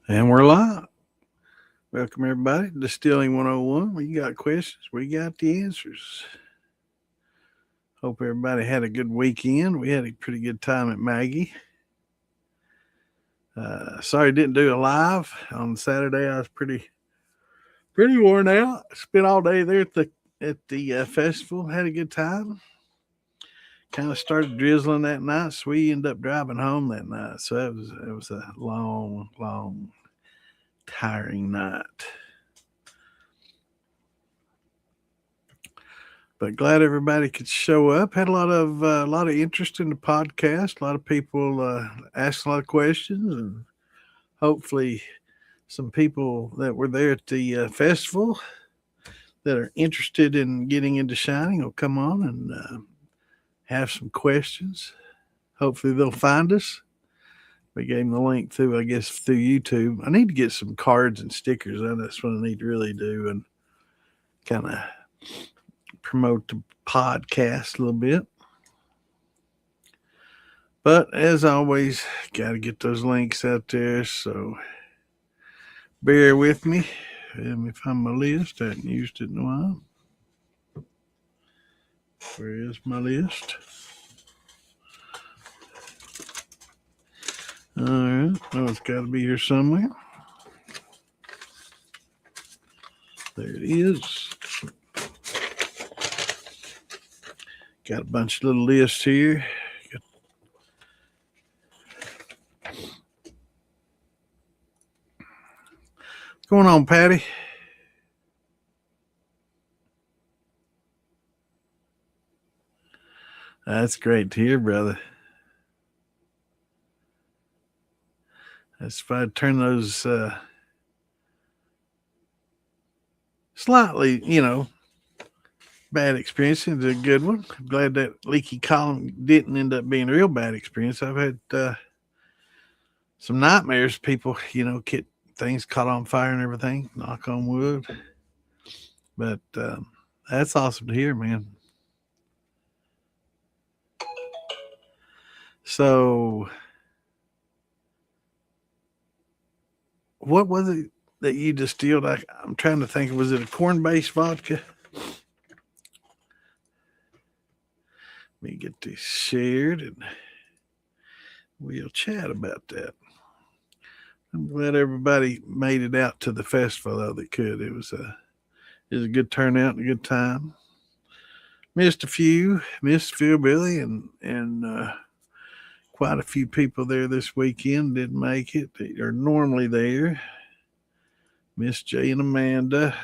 And we're live. Welcome, everybody, to Distilling 101. We got questions, we got the answers. Hope everybody had a good weekend. We had a pretty good time at Maggie. Sorry didn't do a live on Saturday. I was pretty worn out. Spent all day there at the festival. Had a good time. Kind of started drizzling that night, so we ended up driving home that night. So it was a long, tiring night. But glad everybody could show up. Had a lot of interest in the podcast. A lot of people asked a lot of questions, and hopefully, some people that were there at the festival that are interested in getting into shining will come on and have some questions. Hopefully, they'll find us. We gave them the link through, I guess, through YouTube. I need to get some cards and stickers. That's what I need to really do and kind of promote the podcast a little bit. But as always, got to get those links out there. So bear with me. Let me find my list. I haven't used it in a while. Where is my list? All right. Oh, it's got to be here somewhere. There it is. Got a bunch of little lists here. What's going on, Patty? That's great to hear, brother. That's if I turn those slightly, bad experience into a good one. I'm glad that leaky column didn't end up being a real bad experience. I've had some nightmares. People, get things caught on fire and everything. Knock on wood. But that's awesome to hear, man. So, what was it that you distilled? I'm trying to think. Was it a corn-based vodka? Let me get this shared, and we'll chat about that. I'm glad everybody made it out to the festival, though they could. It was a good turnout and a good time. Missed a few, missed Phil Billy, and quite a few people there this weekend didn't make it. They are normally there. Miss Jay and Amanda,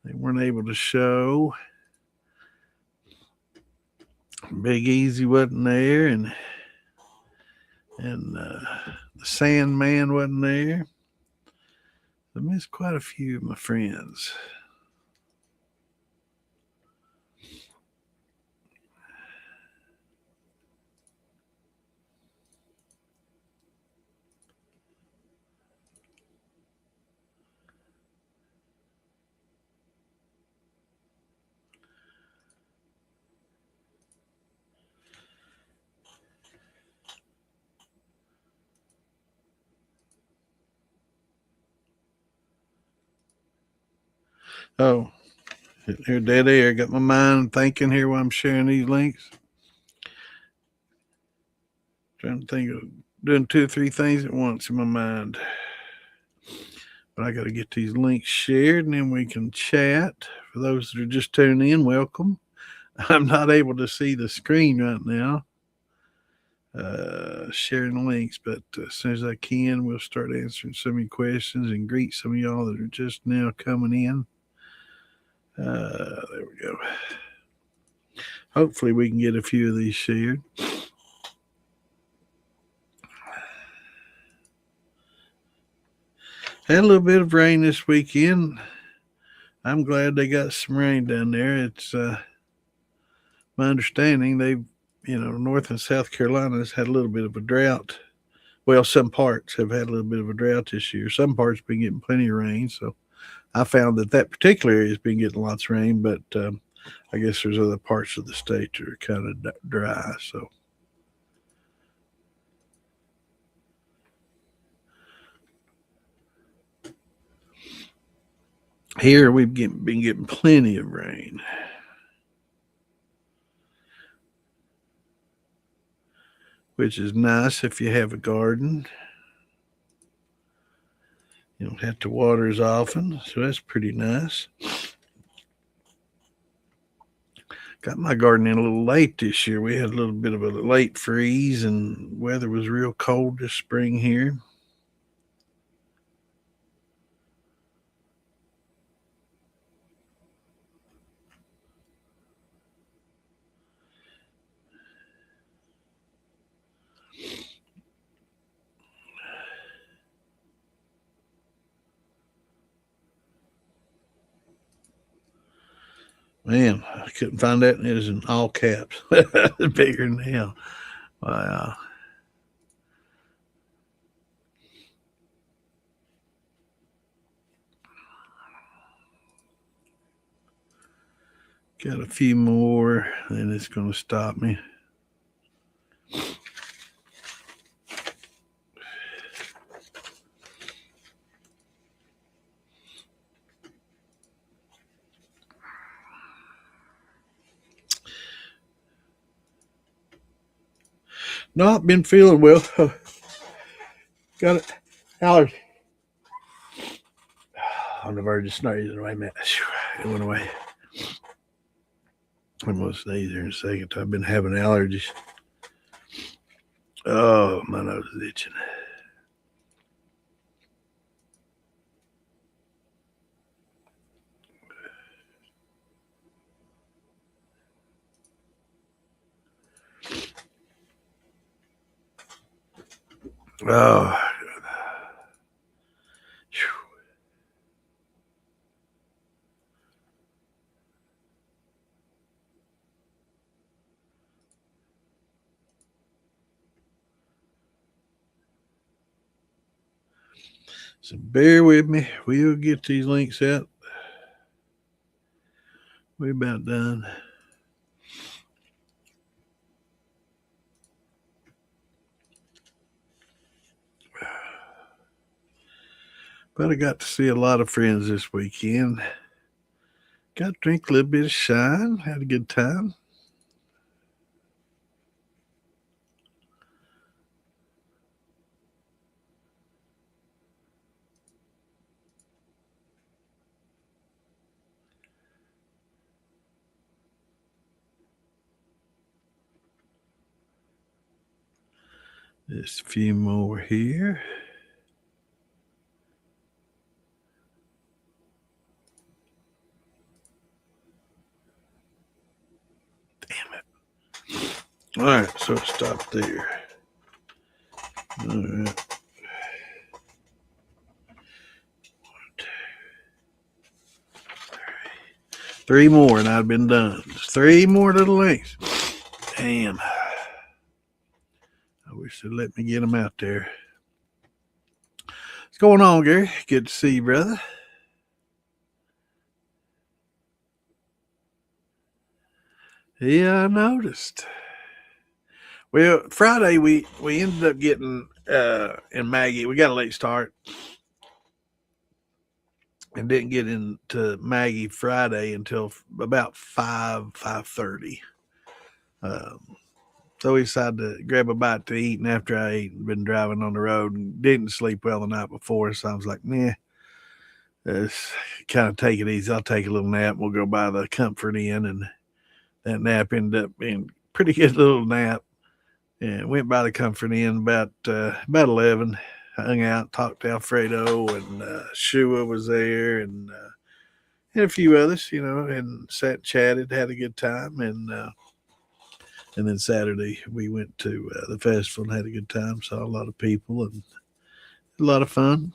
they weren't able to show. Big Easy wasn't there, and the Sandman wasn't there. I missed quite a few of my friends. Oh, here, dead air. Got my mind thinking here while I'm sharing these links. Trying to think of doing two or three things at once in my mind. But I got to get these links shared and then we can chat. For those that are just tuning in, welcome. I'm not able to see the screen right now, sharing links, but as soon as I can, we'll start answering some of your questions and greet some of y'all that are just now coming in. There we go. Hopefully, we can get a few of these shared. Had a little bit of rain this weekend. I'm glad they got some rain down there. It's my understanding North and South Carolina has had a little bit of a drought. Well, some parts have had a little bit of a drought this year. Some parts been getting plenty of rain. So I found that particular area has been getting lots of rain, but I guess there's other parts of the state that are kind of dry. So Here we've been getting plenty of rain, which is nice if you have a garden. You don't have to water as often, so that's pretty nice. Got my garden in a little late this year. We had a little bit of a late freeze, and weather was real cold this spring here. Man, I couldn't find that, and it was in all caps. Bigger than hell. Wow. Got a few more, and it's going to stop me. Not been feeling well. Got an allergy. On the verge of sneezing. Wait a minute. It went away. I'm going to sneeze here in a second. I've been having allergies. Oh, my nose is itching. Oh, so bear with me. We'll get these links out. We're about done. But I got to see a lot of friends this weekend. Got to drink a little bit of shine. Had a good time. Just a few more here. Damn it. All right, so it stopped there. All right. 3 more and I'd been done. Just 3 more little links. Damn. I wish they'd let me get them out there. What's going on, Gary? Good to see you, brother. Yeah, I noticed. Well, Friday we ended up getting in Maggie. We got a late start and didn't get into Maggie Friday until about 5:30. So we decided to grab a bite to eat, and after I ate, been driving on the road and didn't sleep well the night before, so I was like, nah, let's kind of take it easy. I'll take a little nap. We'll go by the Comfort Inn, and that nap ended up being a pretty good little nap. And went by the Comfort Inn about 11. Hung out, talked to Alfredo, and Shua was there, and a few others, and sat and chatted, had a good time, and then Saturday we went to the festival and had a good time. Saw a lot of people and a lot of fun.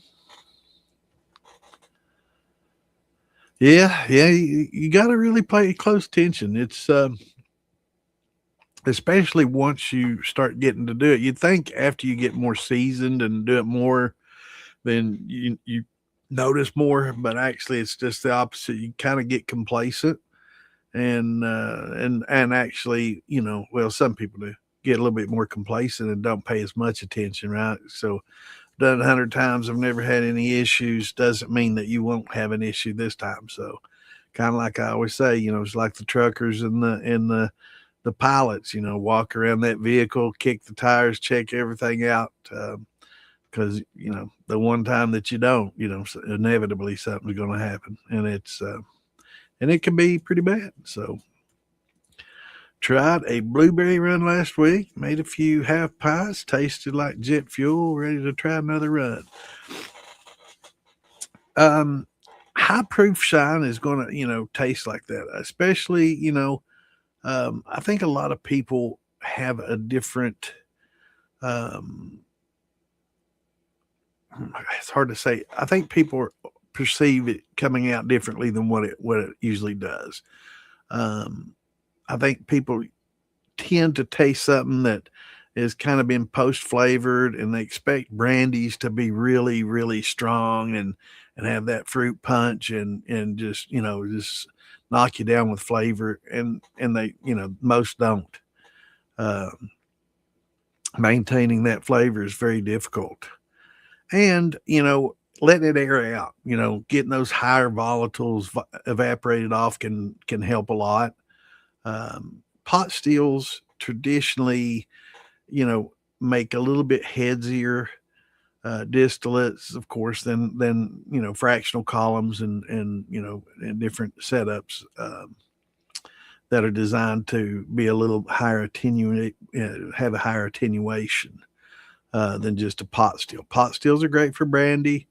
Yeah, you got to really pay close attention. It's especially once you start getting to do it. You'd think after you get more seasoned and do it more, then you notice more, but actually it's just the opposite. You kind of get complacent and actually, well, some people do get a little bit more complacent and don't pay as much attention, right? So done it 100 times. I've never had any issues. Doesn't mean that you won't have an issue this time. So, kind of like I always say, it's like the truckers and the pilots. Walk around that vehicle, kick the tires, check everything out. Because the one time that you don't, inevitably something's going to happen, and it can be pretty bad. So, tried a blueberry run last week, made a few half pies, tasted like jet fuel, ready to try another run. High proof shine is going to, taste like that, especially, I think a lot of people have a different, um, it's hard to say. I think people perceive it coming out differently than what it usually does. Um, I think people tend to taste something that is kind of been post flavored, and they expect brandies to be really, really strong and have that fruit punch and just knock you down with flavor, and they most don't. Um, Maintaining that flavor is very difficult, and letting it air out, getting those higher volatiles evaporated off can help a lot. Pot stills traditionally, make a little bit headzier distillates, of course, than fractional columns and different setups that are designed to be a little higher attenuate, have a higher attenuation than just a pot still. Pot stills are great for brandy.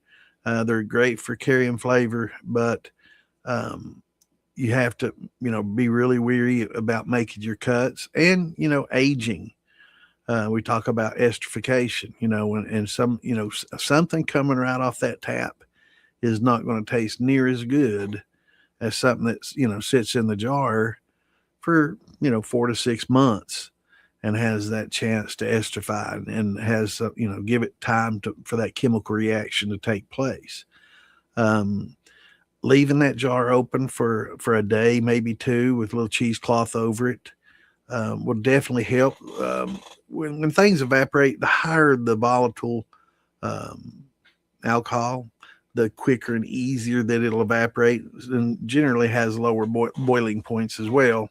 They're great for carrying flavor, but you have to, be really weary about making your cuts and, aging. We talk about esterification, and something coming right off that tap is not going to taste near as good as something that's, sits in the jar for, 4 to 6 months and has that chance to esterify and has, give it time for that chemical reaction to take place. Um, Leaving that jar open for a day, maybe two, with a little cheesecloth over it, will definitely help. When things evaporate, the higher the volatile um, alcohol, the quicker and easier that it'll evaporate, and generally has lower boiling points as well.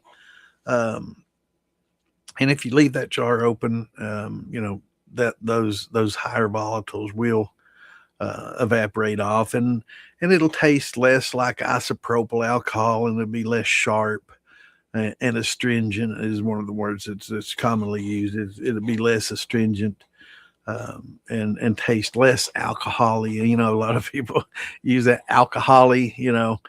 Um, and if you leave that jar open, that those higher volatiles will evaporate off, and it'll taste less like isopropyl alcohol, and it'll be less sharp and astringent is one of the words that's commonly used. It'll be less astringent and taste less alcohol-y. A lot of people use that alcohol-y, and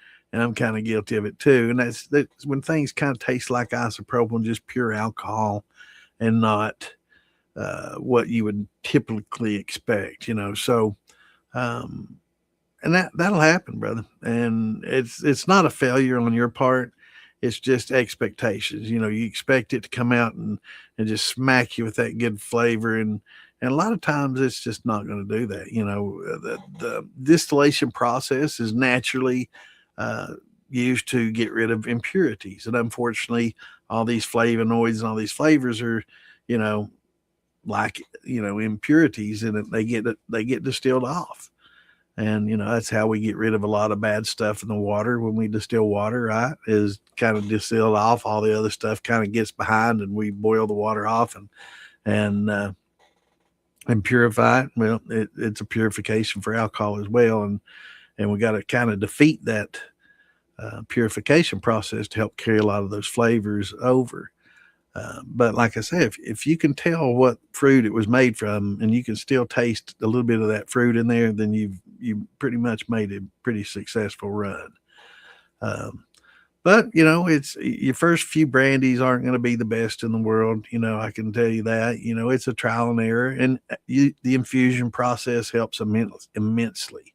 I'm kind of guilty of it too. And that's when things kind of taste like isopropyl, just pure alcohol, and not what you would typically expect. So and that'll happen, brother. And it's not a failure on your part. It's just expectations. You expect it to come out and just smack you with that good flavor, and a lot of times it's just not going to do that. The distillation process is naturally used to get rid of impurities, and unfortunately, all these flavonoids and all these flavors are, you know, like impurities, and they get distilled off. And that's how we get rid of a lot of bad stuff in the water when we distill water, right? Is kind of distilled off. All the other stuff kind of gets behind, and we boil the water off and purify it. Well, it's a purification for alcohol as well, and we got to kind of defeat that purification process to help carry a lot of those flavors over. But like I said, if you can tell what fruit it was made from, and you can still taste a little bit of that fruit in there, then you pretty much made a pretty successful run. Um, but it's your first few brandies aren't going to be the best in the world. I can tell you that. It's a trial and error, and the infusion process helps immensely.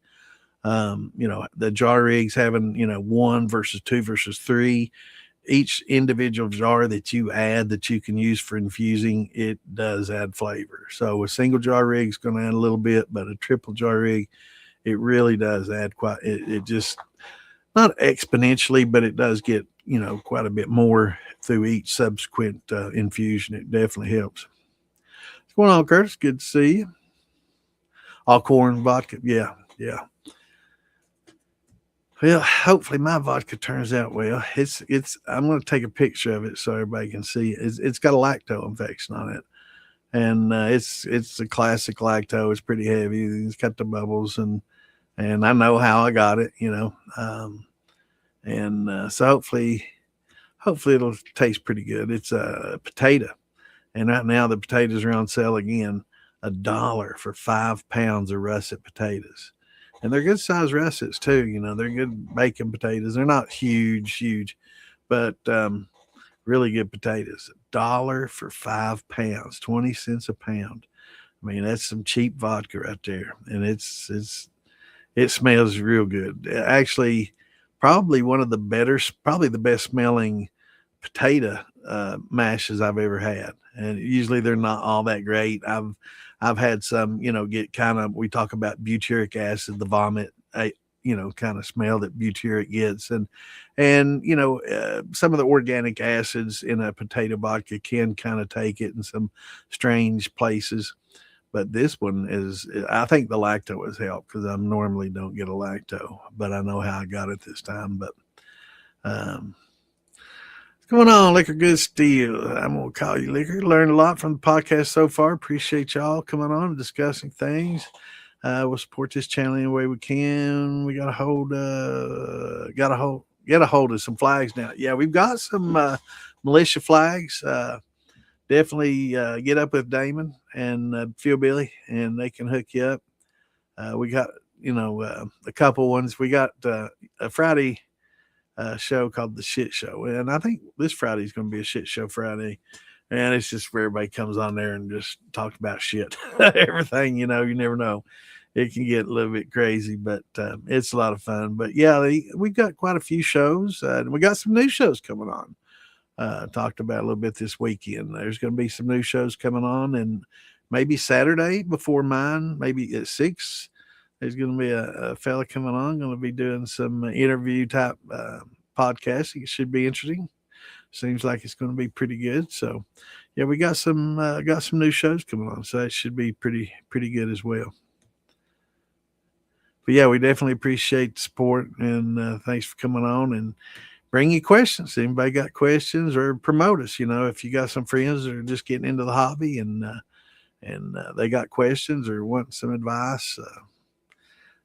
The jar rigs having one versus two versus three, each individual jar that you add that you can use for infusing, it does add flavor. So a single jar rig is going to add a little bit, but a triple jar rig, it really does add quite. It just not exponentially, but it does get quite a bit more through each subsequent infusion. It definitely helps. What's going on, Curtis? Good to see you. All corn vodka. Yeah, yeah. Well, hopefully my vodka turns out well. It's. I'm going to take a picture of it so everybody can see. It's got a lacto infection on it, and it's a classic lacto. It's pretty heavy. It's got the bubbles, and I know how I got it. And so hopefully it'll taste pretty good. It's a potato, and right now the potatoes are on sale again, $1 for 5 pounds of russet potatoes, and they're good sized russets too. They're good bacon potatoes. They're not huge, but really good potatoes. $1 for 5 pounds, 20 cents a pound. I mean, that's some cheap vodka right there, and it smells real good. Actually, probably one of the better, probably the best smelling potato mashes I've ever had. And usually they're not all that great. I've had some, get kind of. We talk about butyric acid, the vomit, kind of smell that butyric gets, and some of the organic acids in a potato vodka can kind of take it in some strange places. But this one is, I think the lacto has helped because I normally don't get a lacto, but I know how I got it this time. But um, what's going on, Liquor Good Steel? I'm going to call you Liquor. Learned a lot from the podcast so far. Appreciate y'all coming on and discussing things. We'll support this channel any way we can. We get a hold of some flags now. Yeah, we've got some militia flags. Definitely get up with Damon and Phil Billy, and they can hook you up. We got a couple ones. We got a Friday show called the Shit Show, and I think this Friday is going to be a Shit Show Friday. And it's just where everybody comes on there and just talks about shit, everything. You never know. It can get a little bit crazy, but it's a lot of fun. But yeah, we've got quite a few shows, and we got some new shows coming on. Talked about a little bit this weekend. There's going to be some new shows coming on, and maybe Saturday before mine, maybe at 6, there's going to be a fella coming on, going to be doing some interview type podcasting. It should be interesting. Seems like it's going to be pretty good. So, yeah, we got some new shows coming on, so that should be pretty good as well. But yeah, we definitely appreciate the support, and thanks for coming on and bring your questions. Anybody got questions, or promote us? If you got some friends that are just getting into the hobby and they got questions or want some advice,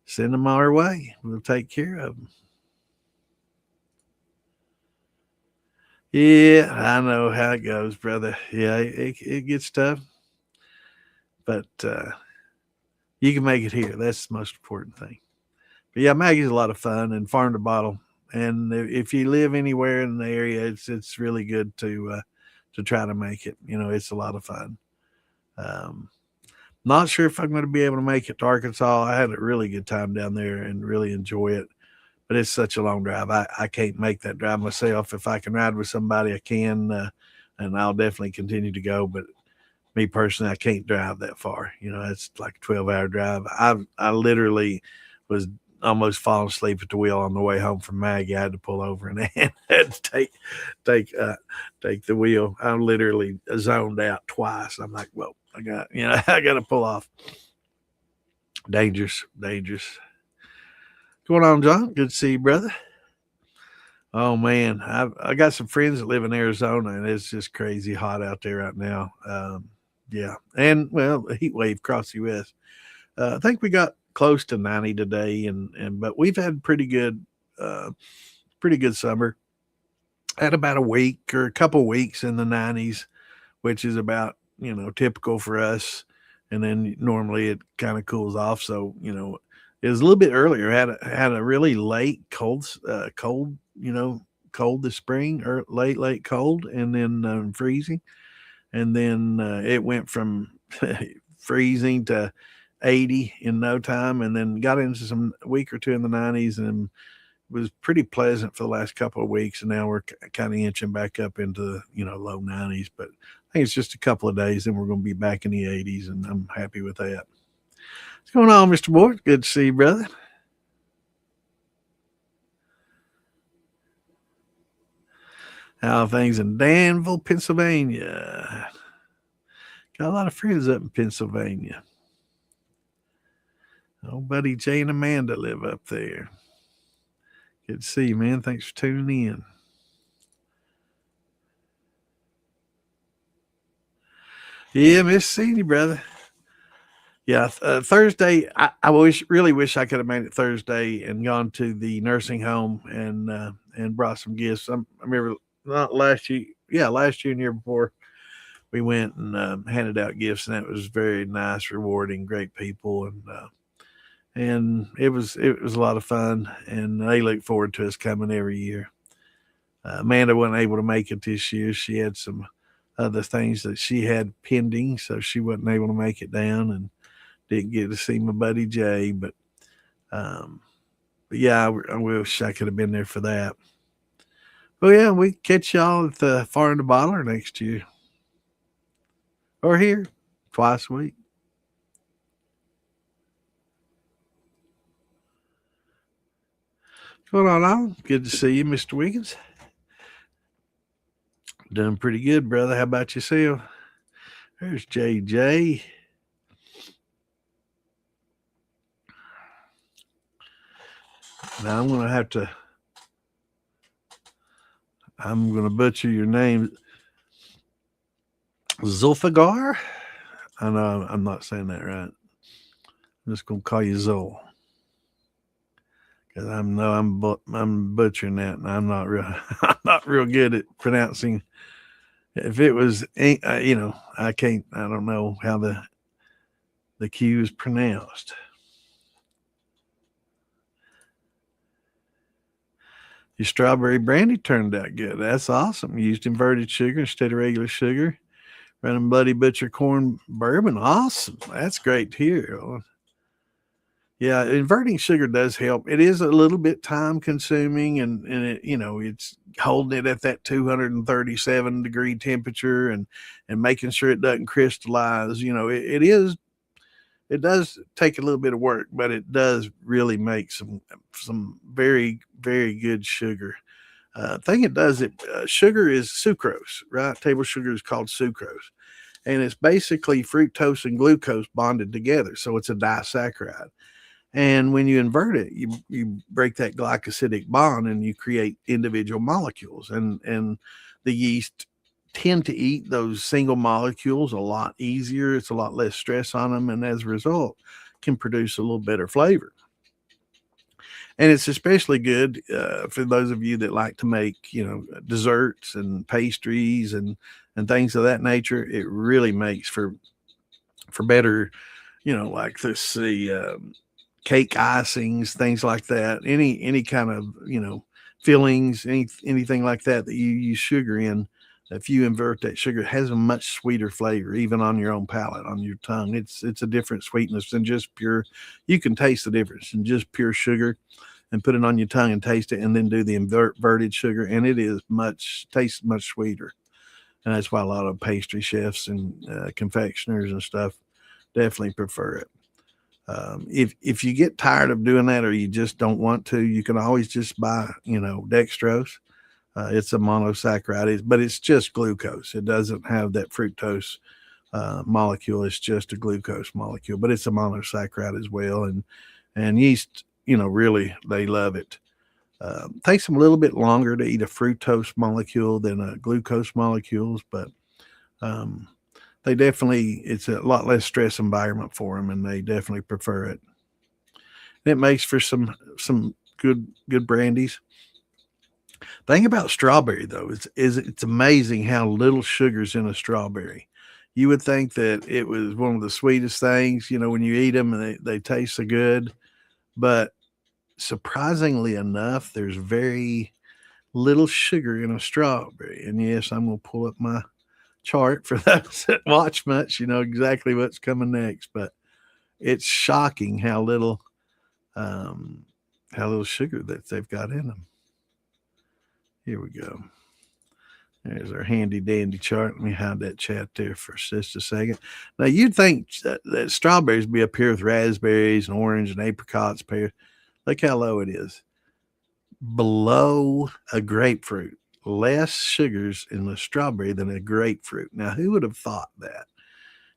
send them our way. We'll take care of them. Yeah, I know how it goes, brother. Yeah, it gets tough, but you can make it here. That's the most important thing. But yeah, Maggie's a lot of fun, and farm to bottle. And if you live anywhere in the area, it's really good to try to make it. It's a lot of fun. Not sure if I'm going to be able to make it to Arkansas. I had a really good time down there and really enjoy it, but it's such a long drive. I can't make that drive myself. If I can ride with somebody, I can, and I'll definitely continue to go. But me personally, I can't drive that far. It's like a 12-hour drive. I literally was almost falling asleep at the wheel on the way home from Maggie. I had to pull over and had to take the wheel. I literally zoned out twice. I'm like, well, I got to pull off. Dangerous. What's going on, John? Good to see you, brother. Oh man, I got some friends that live in Arizona, and it's just crazy hot out there right now. Yeah, and well, a heat wave across the U.S. I think we got close to 90 today, and but we've had pretty good summer. Had about a week or a couple weeks in the 90s, which is about typical for us. And then normally it kind of cools off. So it was a little bit earlier. Had a really late cold, cold this spring, or late cold, and then freezing, and then it went from freezing to 80 in no time, and then got into some week or two in the 90s, and was pretty pleasant for the last couple of weeks, and now we're kind of inching back up into low 90s. But I think it's just a couple of days, then we're going to be back in the 80s, and I'm happy with that. What's going on, Mr. Boyd? Good to see you, brother. How are things in Danville, Pennsylvania? Got a lot of friends up in Pennsylvania. Old buddy Jay and Amanda live up there. Good to see you, man. Thanks for tuning in. Yeah, miss seeing you, brother. Yeah, Thursday. I really wish I could have made it Thursday and gone to the nursing home and brought some gifts. I remember not last year. Yeah, last year and year before we went and handed out gifts, and that was very nice, rewarding, great people, and it was a lot of fun. And they look forward to us coming every year. Amanda wasn't able to make it this year. She had some other things that she had pending, so she wasn't able to make it down and didn't get to see my buddy Jay. Um, but yeah, I wish I could have been there for that. Well, yeah, we catch y'all at the Far in the Bottler next year or here twice a week. What's going on? Good to see you, Mr. Wiggins. Doing pretty good, brother. How about yourself? There's JJ. Now I'm gonna butcher your name. Zulfagar? I know I'm not saying that right. I'm just gonna call you Zol. Because I'm butchering that, and I'm not real I'm not real good at pronouncing. If it was, I can't. I don't know how the Q is pronounced. Your strawberry brandy turned out good. That's awesome. You used inverted sugar instead of regular sugar. Running Bloody Butcher corn bourbon. Awesome. That's great to hear. Yeah, inverting sugar does help. It is a little bit time consuming, and it's holding it at that 237 degree temperature and making sure it doesn't crystallize. It does take a little bit of work, but it does really make some very, very good sugar. Thing it does, sugar is sucrose, right? Table sugar is called sucrose, and it's basically fructose and glucose bonded together, so it's a disaccharide. And when you invert it, you break that glycosidic bond and you create individual molecules. And the yeast tend to eat those single molecules a lot easier. It's a lot less stress on them, and as a result, can produce a little better flavor. And it's especially good for those of you that like to make, desserts and pastries and things of that nature. It really makes for better, like let's see, cake icings, things like that. Any kind of fillings, anything like that you use sugar in. If you invert that sugar, it has a much sweeter flavor, even on your own palate, on your tongue. It's a different sweetness than just pure. You can taste the difference in just pure sugar, and put it on your tongue and taste it, and then do the inverted sugar, and it tastes much sweeter. And that's why a lot of pastry chefs and confectioners and stuff definitely prefer it. If you get tired of doing that or you just don't want to, you can always just buy dextrose. It's a monosaccharide, but it's just glucose. It doesn't have that fructose molecule. It's just a glucose molecule, but it's a monosaccharide as well. And yeast, really they love it. Takes them a little bit longer to eat a fructose molecule than a glucose molecules, but it's a lot less stress environment for them, and they definitely prefer it. And it makes for some good brandies. Thing about strawberry though is it's amazing how little sugar's in a strawberry. You would think that it was one of the sweetest things, when you eat them and they taste so good, but surprisingly enough, there's very little sugar in a strawberry. And yes, I'm going to pull up my chart for those that watch much. You know exactly what's coming next, but it's shocking how little sugar that they've got in them. Here we go. There's our handy dandy chart. Let me hide that chat there for just a second. Now you'd think that strawberries be up here with raspberries and orange and apricots, pears. Look how low it is. Below a grapefruit. Less sugars in the strawberry than a grapefruit. Now, who would have thought that?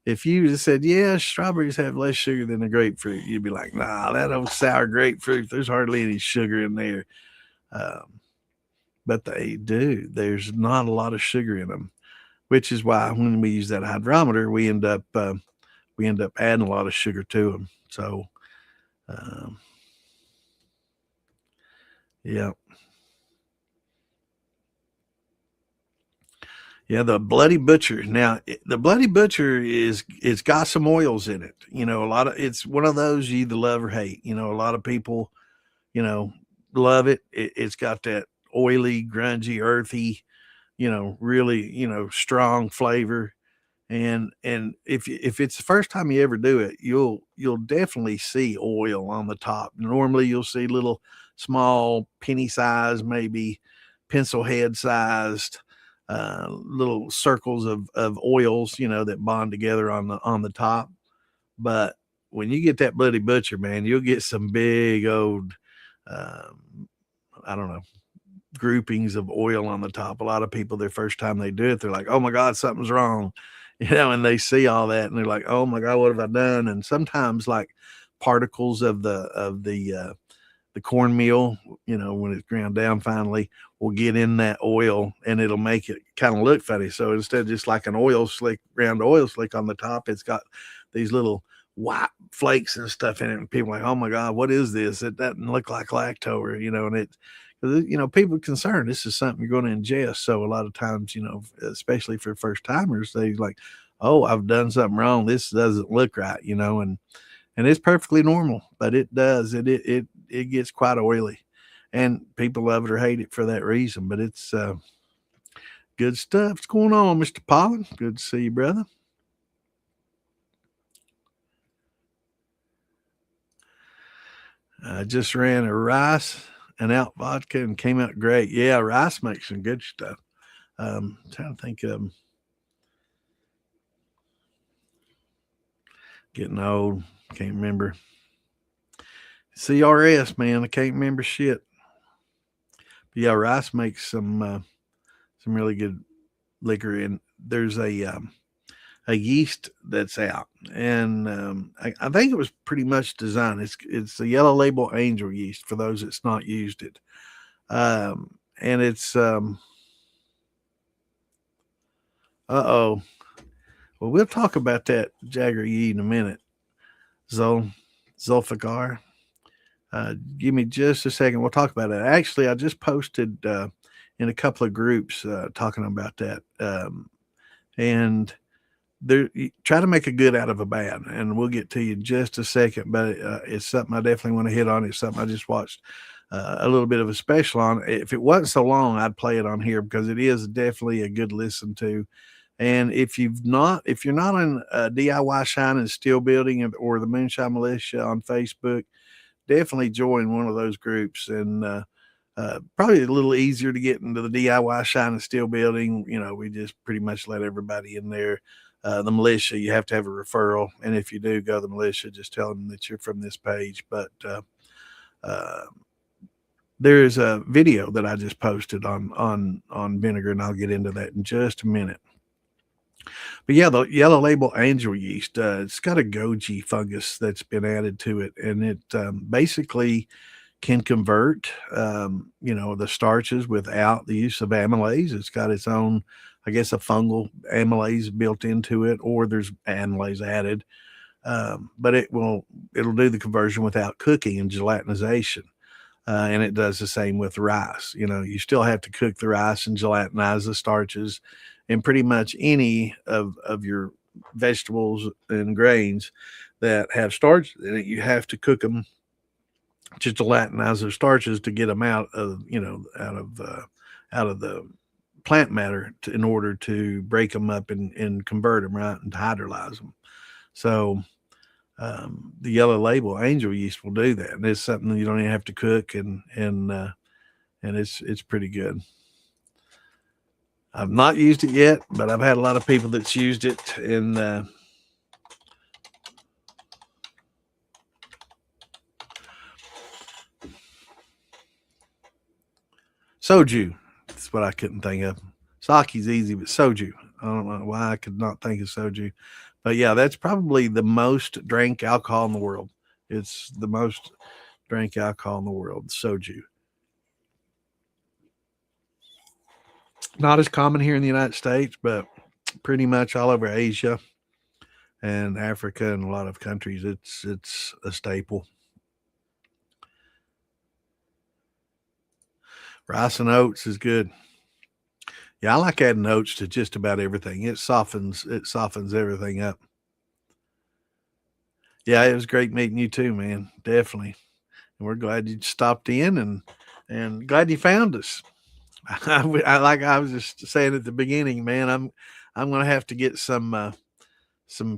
If you just said, yeah, strawberries have less sugar than the grapefruit, you'd be like, nah, that old sour grapefruit, there's hardly any sugar in there. Um, but they do. There's not a lot of sugar in them, which is why when we use that hydrometer, we end up adding a lot of sugar to them. So, um, yeah, yeah, the Bloody Butcher. Now, the Bloody Butcher is it's got some oils in it. You know, a lot of it's one of those you either love or hate. You know, a lot of people, you know, love it. It's got that oily, grungy, earthy, really, strong flavor. And if it's the first time you ever do it, you'll definitely see oil on the top. Normally, you'll see little small penny size, maybe pencil head sized little circles of oils, that bond together on the top. But when you get that Bloody Butcher, man, you'll get some big old, um, I don't know, groupings of oil on the top. A lot of people, their first time they do it, they're like, "Oh my God, something's wrong," and they see all that and they're like, "Oh my God, what have I done?" And sometimes like particles of the cornmeal, when it's ground down finally, will get in that oil and it'll make it kind of look funny. So instead of just like an oil slick, round oil slick on the top, it's got these little white flakes and stuff in it. And people are like, "Oh my God, what is this? It doesn't look like lacto," and it, people are concerned this is something you're going to ingest. So a lot of times, especially for first timers, they like, "Oh, I've done something wrong. This doesn't look right," and it's perfectly normal, but it does. It gets quite oily, and people love it or hate it for that reason. But it's good stuff. What's going on, Mr. Pollen? Good to see you, brother. I just ran a rice and out vodka and came out great. Yeah, rice makes some good stuff. Trying to think of getting old. Can't remember. CRS, man. I can't remember shit. But yeah, rice makes some really good liquor, and there's a yeast that's out, and I think it was pretty much designed. It's the Yellow Label Angel yeast for those that's not used it, and it's oh. Well, we'll talk about that Jagger Yee in a minute. Zol Zulfikar. Give me just a second. We'll talk about it. Actually, I just posted in a couple of groups talking about that, and there try to make a good out of a bad, and we'll get to you in just a second. But it's something I definitely want to hit on. It's something I just watched a little bit of a special on. If it wasn't so long, I'd play it on here because it is definitely a good listen to. And if you're not on DIY Shine and Steel Building or the Moonshine Militia on Facebook, definitely join one of those groups. And probably a little easier to get into the DIY Shine and Steel Building. We just pretty much let everybody in there. The militia, you have to have a referral, and if you do go to the militia, just tell them that you're from this page. But uh, there is a video that I just posted on vinegar, and I'll get into that in just a minute. But yeah, the Yellow Label Angel yeast, it's got a goji fungus that's been added to it, and it basically can convert, the starches without the use of amylase. It's got its own, I guess, a fungal amylase built into it, or there's amylase added. But it'll do the conversion without cooking and gelatinization. And it does the same with rice. You still have to cook the rice and gelatinize the starches, and pretty much any of your vegetables and grains that have starch in it, you have to cook them to gelatinize those starches to get them out of the plant matter in order to break them up and convert them right and hydrolyze them. So the Yellow Label Angel yeast will do that, and it's something you don't even have to cook, and it's pretty good. I've not used it yet, but I've had a lot of people that's used it, and soju. That's what I couldn't think of. Sake's easy, but soju. I don't know why I could not think of soju. But yeah, that's probably the most drank alcohol in the world. It's the most drank alcohol in the world, soju. Not as common here in the United States, but pretty much all over Asia and Africa and a lot of countries. It's a staple. Rice and oats is good. Yeah, I like adding oats to just about everything. It softens everything up. Yeah, it was great meeting you too, man. Definitely. And we're glad you stopped in and glad you found us. Like I was just saying at the beginning, man, I'm gonna have to get some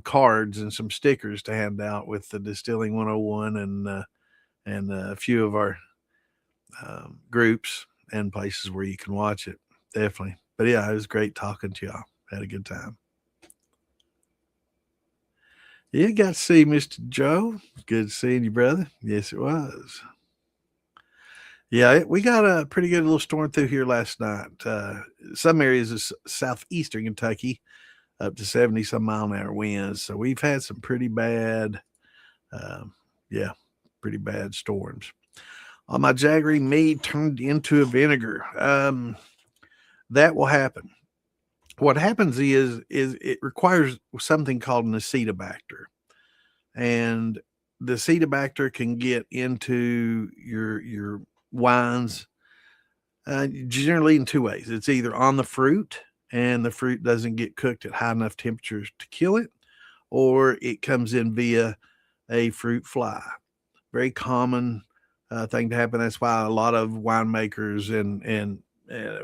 cards and some stickers to hand out with the Distilling 101 and a few of our groups and places where you can watch it. Definitely. But yeah, it was great talking to y'all. Had a good time. Yeah, got to see Mr. Joe. Good seeing you, brother. Yes, it was. Yeah, we got a pretty good little storm through here last night. Some areas of southeastern Kentucky up to 70 some mile an hour winds. So we've had some pretty bad, um, yeah, pretty bad storms. My Jaggery mead turned into a vinegar. That will happen. What happens is it requires something called an acetobacter, and the acetobacter can get into your wines generally in two ways. It's either on the fruit and the fruit doesn't get cooked at high enough temperatures to kill it, or it comes in via a fruit fly. Very common thing to happen. That's why a lot of winemakers and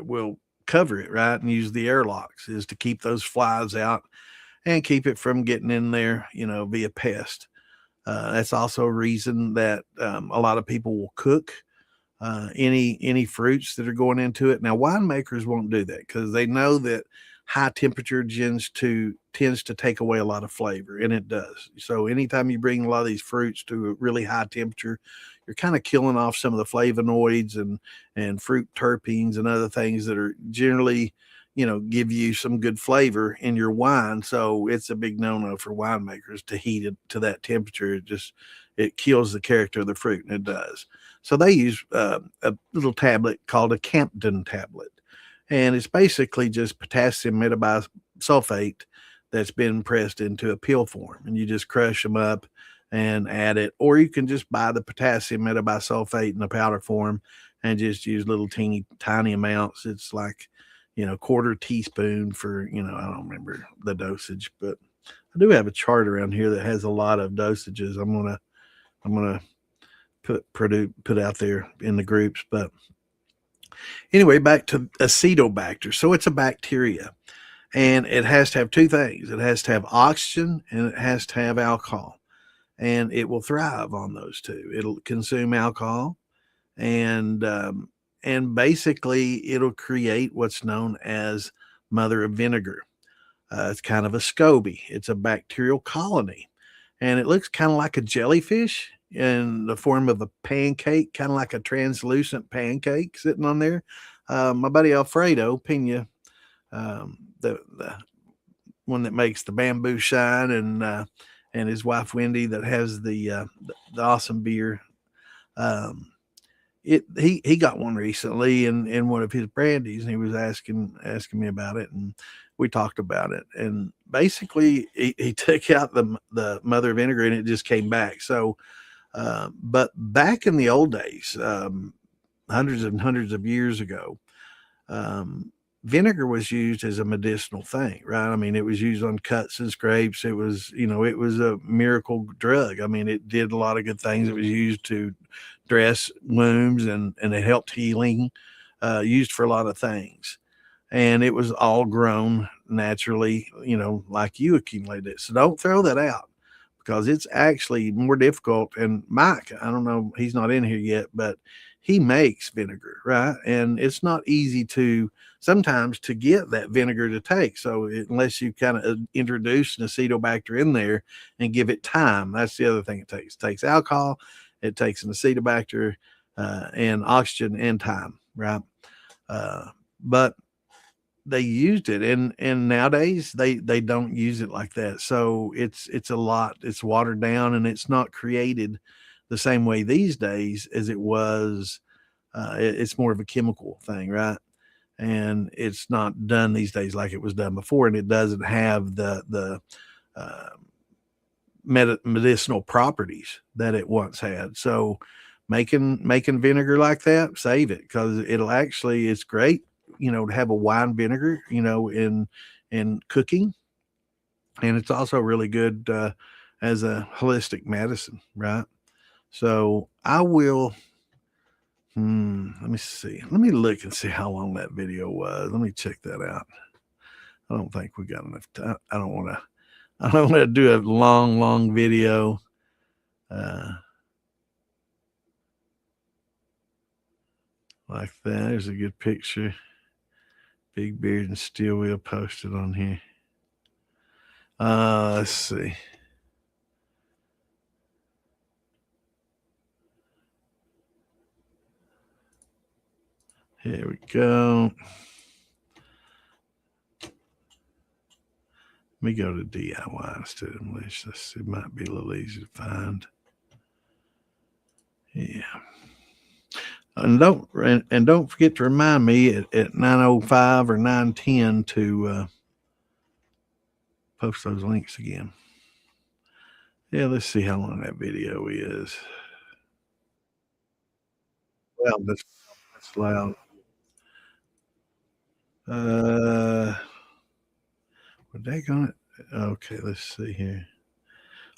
will cover it right and use the airlocks is to keep those flies out and keep it from getting in there, via pest. That's also a reason that a lot of people will cook any fruits that are going into it. Now, winemakers won't do that because they know that high temperature tends to take away a lot of flavor, and it does. So, anytime you bring a lot of these fruits to a really high temperature, you're kind of killing off some of the flavonoids and fruit terpenes and other things that are generally give you some good flavor in your wine. So it's a big no-no for winemakers to heat it to that temperature. It kills the character of the fruit, and it does. So they use a little tablet called a Campden tablet, and it's basically just potassium metabisulfate that's been pressed into a pill form, and you just crush them up and add it, or you can just buy the potassium metabisulfate in the powder form and just use little teeny tiny amounts. It's like quarter teaspoon for I don't remember the dosage, but I do have a chart around here that has a lot of dosages. I'm gonna put out there in the groups. But anyway, back to acetobacter. So it's a bacteria, and it has to have two things. It has to have oxygen and it has to have alcohol, and it will thrive on those two. It'll consume alcohol, and basically it'll create what's known as mother of vinegar. It's kind of a SCOBY. It's a bacterial colony, and it looks kind of like a jellyfish in the form of a pancake, kind of like a translucent pancake sitting on there. My buddy Alfredo Pena, the one that makes the bamboo shine, and his wife Wendy that has the awesome beer. He got one recently in one of his brandies, and he was asking me about it, and we talked about it. And basically, he took out the mother vinegar, and it just came back. So, but back in the old days, hundreds and hundreds of years ago, vinegar was used as a medicinal thing, right? I mean, it was used on cuts and scrapes. It was a miracle drug. I mean, it did a lot of good things. It was used to dress wounds and it helped healing, used for a lot of things. And it was all grown naturally, like you accumulated it. So don't throw that out because it's actually more difficult. And Mike, I don't know, he's not in here yet, but he makes vinegar, right? And it's not easy sometimes to get that vinegar to take. So unless you kind of introduce an acetobacter in there and give it time, that's the other thing it takes. It takes alcohol, it takes an acetobacter, and oxygen and time, right? But they used it, and nowadays they don't use it like that. So it's a lot. It's watered down, and it's not created the same way these days as it was. It's more of a chemical thing, right? And it's not done these days like it was done before, and it doesn't have the uh, medicinal properties that it once had. So making vinegar like that, save it, because it'll actually, it's great, to have a wine vinegar, in cooking, and it's also really good as a holistic medicine, right? So I will. Let me see. Let me look and see how long that video was. Let me check that out. I don't think we got enough time. I don't want to. I don't want to do a long video. Uh, like that. There's a good picture. Big Beard and Steel Wheel posted on here. Let's see. Here we go. Let me go to DIY instead of malicious. It might be a little easy to find. Yeah. And don't forget to remind me at 9:05 or 9:10 to post those links again. Yeah, let's see how long that video is. Well, that's loud. What they gonna? Okay, let's see here.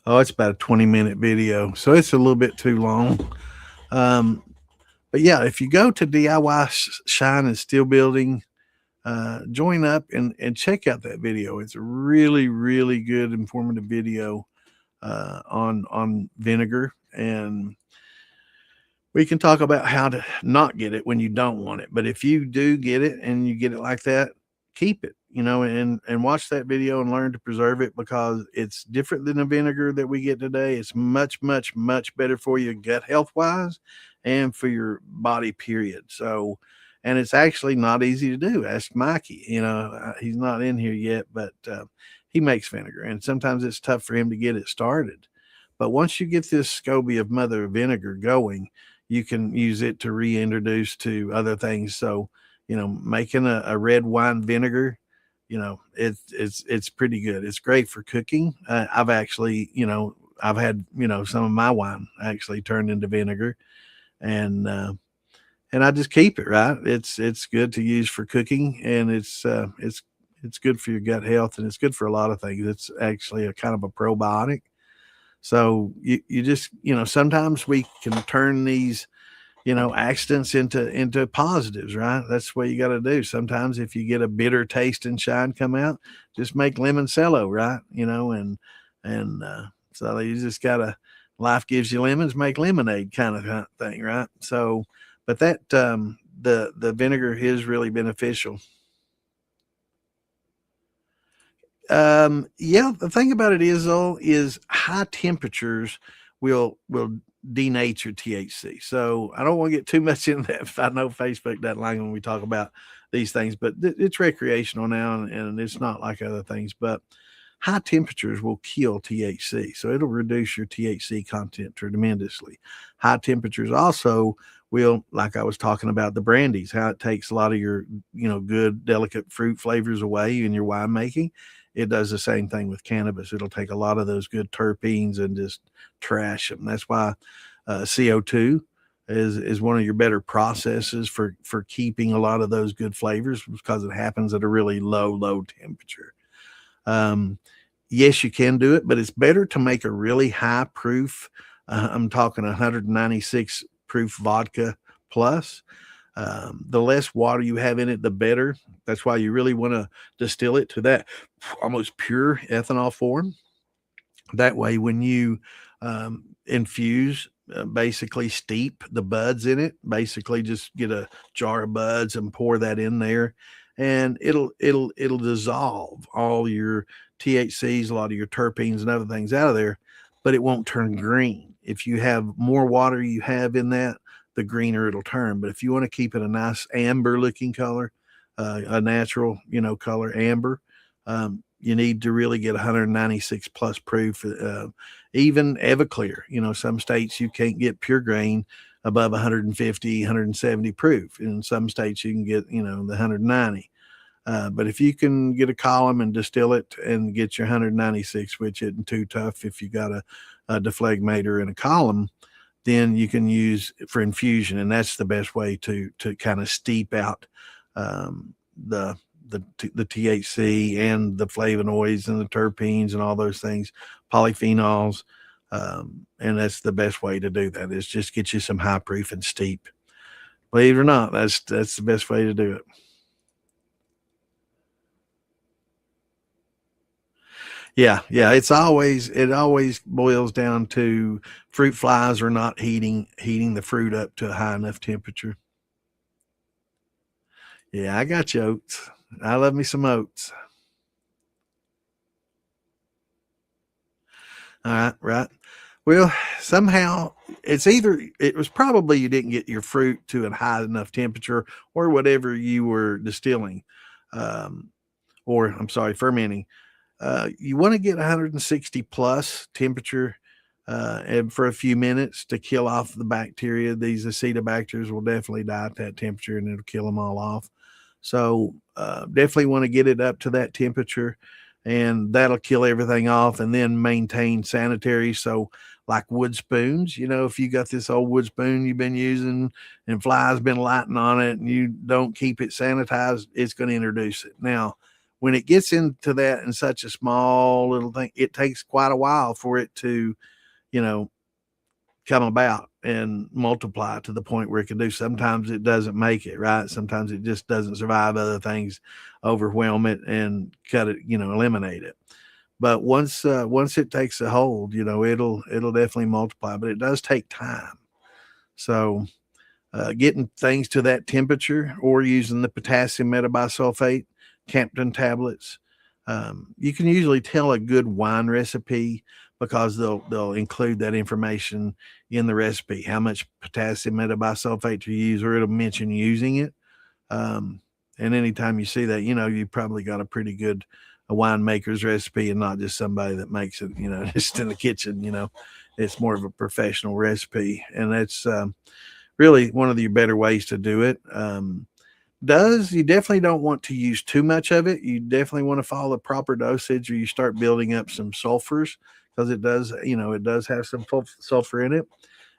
Oh, it's about a 20-minute video, so it's a little bit too long. But yeah, if you go to DIY Shine and Steel Building, join up and check out that video. It's a really good informative video on vinegar, and we can talk about how to not get it when you don't want it. But if you do get it and you get it like that, keep it, and watch that video and learn to preserve it, because it's different than the vinegar that we get today. It's much better for you gut health wise and for your body, period. So, and it's actually not easy to do. Ask Mikey. He's not in here yet, but he makes vinegar, and sometimes it's tough for him to get it started. But once you get this SCOBY of mother vinegar going, you can use it to reintroduce to other things. So, making a red wine vinegar, it's pretty good. It's great for cooking. I've actually, I've had, some of my wine actually turned into vinegar, and I just keep it, right. It's good to use for cooking, and it's good for your gut health, and it's good for a lot of things. It's actually a kind of a probiotic. So you just, sometimes we can turn these, accidents into positives, right? That's what you got to do. Sometimes if you get a bitter taste and shine come out, just make limoncello, right? And so you just gotta, life gives you lemons, make lemonade kind of thing, right? So, but that the vinegar is really beneficial. Yeah, the thing about it is, though, is high temperatures will denature THC. So I don't want to get too much into that. I know Facebook doesn't like when we talk about these things, but it's recreational now, and it's not like other things. But high temperatures will kill THC, so it'll reduce your THC content tremendously. High temperatures also will, like I was talking about the brandies, how it takes a lot of your good delicate fruit flavors away in your winemaking. It does the same thing with cannabis. It'll take a lot of those good terpenes and just trash them. That's why CO2 is one of your better processes for keeping a lot of those good flavors, because it happens at a really low temperature. Yes, you can do it, but it's better to make a really high proof. I'm talking 196 proof vodka plus. The less water you have in it, the better. That's why you really want to distill it to that almost pure ethanol form. That way, when you infuse, basically steep the buds in it, basically just get a jar of buds and pour that in there, and it'll dissolve all your THCs, a lot of your terpenes and other things out of there, but it won't turn green. If you have more water you have in that, the greener it'll turn. But if you want to keep it a nice amber looking color, a natural, color amber. You need to really get 196 plus proof. Even Everclear, some states you can't get pure grain above 150, 170 proof. In some states you can get, the 190. But if you can get a column and distill it and get your 196, which isn't too tough if you got a deflegmator and a column, then you can use for infusion, and that's the best way to kind of steep out the the THC and the flavonoids and the terpenes and all those things, polyphenols, and that's the best way to do that. Is just get you some high proof and steep. Believe it or not, that's the best way to do it. Yeah, yeah. It always boils down to fruit flies are not heating the fruit up to a high enough temperature. Yeah, I got you oats. I love me some oats. All right, right. Well, somehow it was probably you didn't get your fruit to a high enough temperature or whatever you were distilling, um, or I'm sorry, fermenting. You want to get 160 plus temperature and for a few minutes to kill off the bacteria. These acetobacters will definitely die at that temperature and it'll kill them all off. So definitely want to get it up to that temperature and that'll kill everything off and then maintain sanitary. So like wood spoons, if you got this old wood spoon you've been using and flies been lighting on it and you don't keep it sanitized, it's going to introduce it. Now, when it gets into that in such a small little thing, it takes quite a while for it to, you know, come about and multiply to the point where it can do. Sometimes it doesn't make it, right? Sometimes it just doesn't survive. Other things overwhelm it and cut it, eliminate it. But once it takes a hold, it'll definitely multiply. But it does take time. So getting things to that temperature or using the potassium metabisulfate, Campton tablets. You can usually tell a good wine recipe because they'll include that information in the recipe, how much potassium metabisulfate to use, or it'll mention using it. And anytime you see that, you probably got a pretty good a winemaker's recipe and not just somebody that makes it, just in the kitchen. It's more of a professional recipe, and that's really one of the better ways to do it. Does you definitely don't want to use too much of it. You definitely want to follow the proper dosage, or you start building up some sulfurs because it does have some sulfur in it.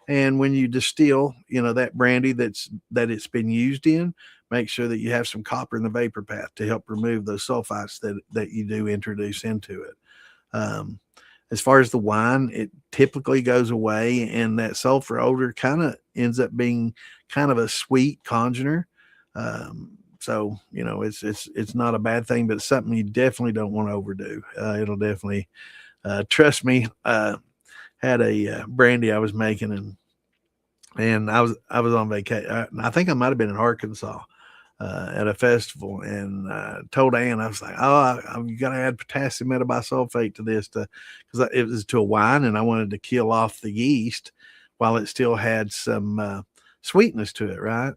And when you distill, that brandy that it's been used in, make sure that you have some copper in the vapor path to help remove those sulfites that you do introduce into it. Um, as far as the wine, it typically goes away, and that sulfur odor kind of ends up being kind of a sweet congener. So it's not a bad thing, but it's something you definitely don't want to overdo. It'll definitely trust me. Had a brandy I was making, and I was on vacation. I think I might have been in Arkansas at a festival, and told Ann, I was like, "Oh, you got to add potassium metabisulfate to this because it was to a wine, and I wanted to kill off the yeast while it still had some sweetness to it, right?"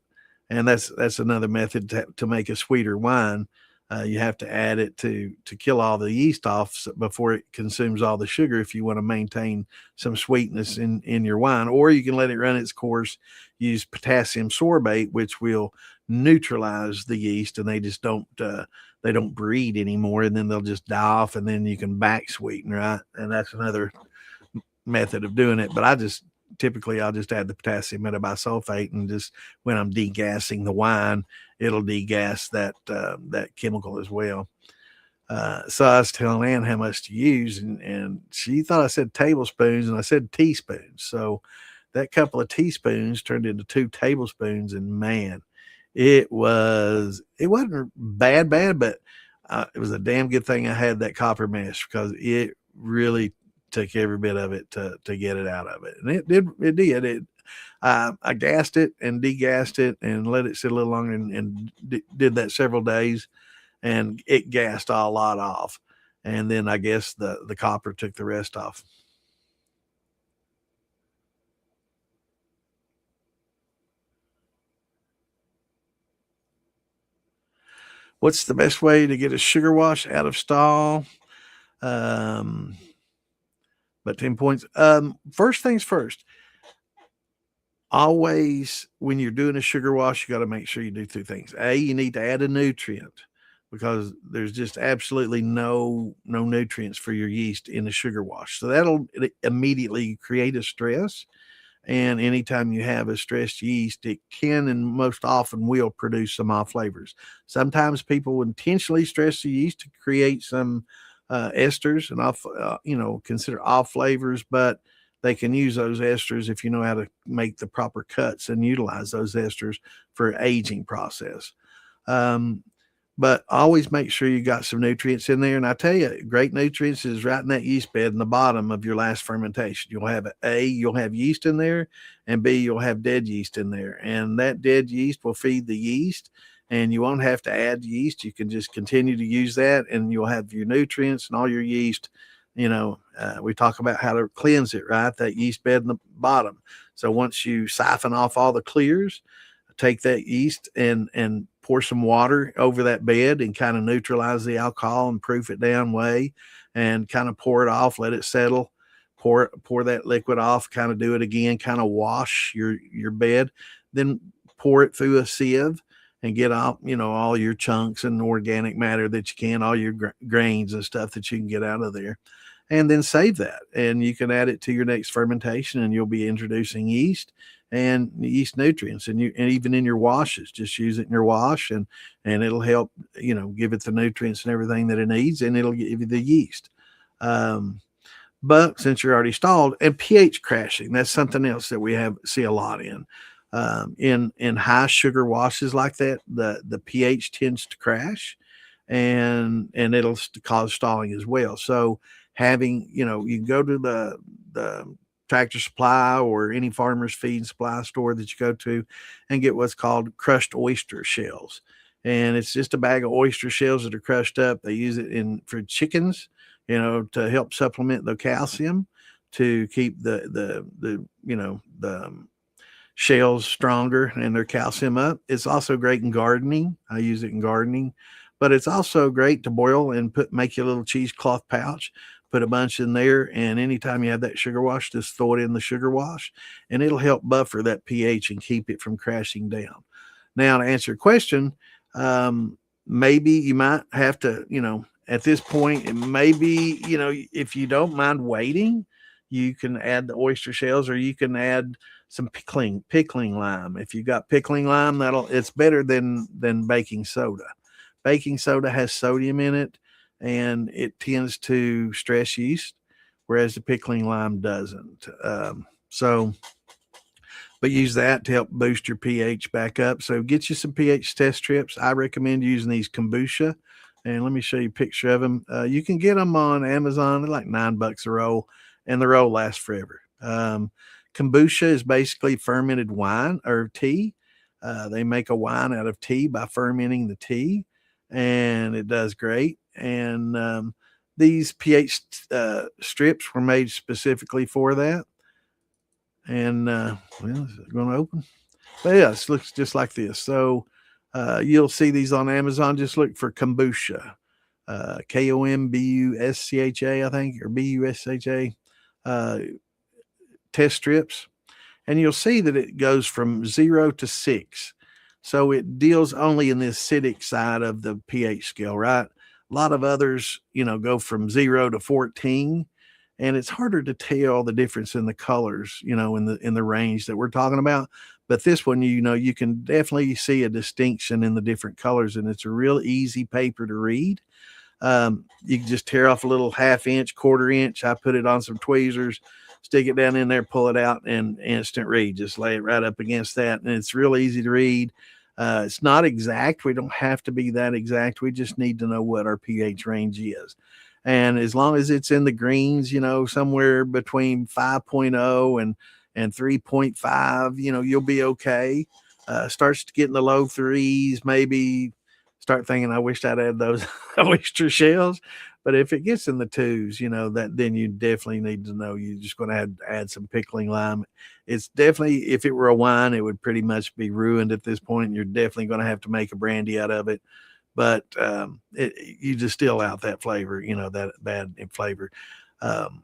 And that's another method to make a sweeter wine. You have to add it to kill all the yeast off before it consumes all the sugar. If you want to maintain some sweetness in your wine, or you can let it run its course. Use potassium sorbate, which will neutralize the yeast, and they don't breed anymore, and then they'll just die off, and then you can back sweeten, right? And that's another method of doing it. But I'll just add the potassium metabisulfate, and just when I'm degassing the wine, it'll degas that chemical as well. So I was telling Ann how much to use, and she thought I said tablespoons, and I said teaspoons. So that couple of teaspoons turned into 2 tablespoons, and man, it wasn't bad, but it was a damn good thing I had that copper mesh because it really took every bit of it to get it out of it, and it did. I gassed it and degassed it and let it sit a little longer, and did that several days, and it gassed a lot off. And then I guess the copper took the rest off. What's the best way to get a sugar wash out of stall? Um, but 10 points. First things first, always when you're doing a sugar wash, you got to make sure you do two things. You need to add a nutrient because there's just absolutely no nutrients for your yeast in a sugar wash. So that'll immediately create a stress. And anytime you have a stressed yeast, it can and most often will produce some off flavors. Sometimes people intentionally stress the yeast to create some esters and consider off flavors, but they can use those esters if you know how to make the proper cuts and utilize those esters for aging process. Um, but always make sure you got some nutrients in there. And I tell you, great nutrients is right in that yeast bed in the bottom of your last fermentation. You'll have you'll have yeast in there, and B, you'll have dead yeast in there. And that dead yeast will feed the yeast, and you won't have to add yeast. You can just continue to use that, and you'll have your nutrients and all your yeast. We talk about how to cleanse it, right? That yeast bed in the bottom. So once you siphon off all the clears, take that yeast and pour some water over that bed and kind of neutralize the alcohol and proof it down way, and kind of pour it off, let it settle, pour that liquid off, kind of do it again, kind of wash your bed, then pour it through a sieve and get out, all your chunks and organic matter that you can, all your grains and stuff that you can get out of there. And then save that, and you can add it to your next fermentation, and you'll be introducing yeast and yeast nutrients, and even in your washes, just use it in your wash, and it'll help, give it the nutrients and everything that it needs, and it'll give you the yeast. But since you're already stalled, and pH crashing, that's something else that we see a lot in. In high sugar washes like that, the pH tends to crash, and it'll cause stalling as well. So having, you can go to the Tractor Supply or any farmer's feed supply store that you go to and get what's called crushed oyster shells. And it's just a bag of oyster shells that are crushed up. They use it for chickens, to help supplement the calcium, to keep the shells stronger and their calcium up. It's also great in gardening. I use it in gardening, but it's also great to boil and make you a little cheesecloth pouch. Put a bunch in there, and anytime you have that sugar wash, just throw it in the sugar wash, and it'll help buffer that pH and keep it from crashing down. Now, to answer your question, maybe you might have to, at this point, and maybe, if you don't mind waiting, you can add the oyster shells, or you can add some pickling lime. If you got pickling lime, it's better than baking soda. Baking soda has sodium in it, and it tends to stress yeast, whereas the pickling lime doesn't. But use that to help boost your pH back up. So get you some pH test strips. I recommend using these kombucha, and let me show you a picture of them. You can get them on Amazon. They're like $9 a roll, and the roll lasts forever. Kombucha is basically fermented wine or tea. They make a wine out of tea by fermenting the tea, and it does great. And these pH strips were made specifically for that. And well, is it going to open? But yeah, it looks just like this. So you'll see these on Amazon. Just look for kombucha, KOMBUSCHA, I think, or BUSHA test strips, and you'll see that it goes from 0 to 6. So it deals only in the acidic side of the pH scale, right? A lot of others, go from 0 to 14, and it's harder to tell the difference in the colors, in the range that we're talking about. But this one, you can definitely see a distinction in the different colors, and it's a real easy paper to read. You can just tear off a little 1/2 inch, 1/4 inch. I put it on some tweezers, stick it down in there, pull it out, and instant read. Just lay it right up against that, and it's real easy to read. It's not exact. We don't have to be that exact. We just need to know what our pH range is. And as long as it's in the greens, somewhere between 5.0 and 3.5, you'll be okay. Starts to get in the low threes, maybe start thinking, I wish I'd had those oyster shells. But if it gets in the twos, then you definitely need to know you're just going to have to add some pickling lime. It's definitely, if it were a wine, it would pretty much be ruined at this point. You're definitely going to have to make a brandy out of it. but you distill out that flavor, that bad flavor. Um,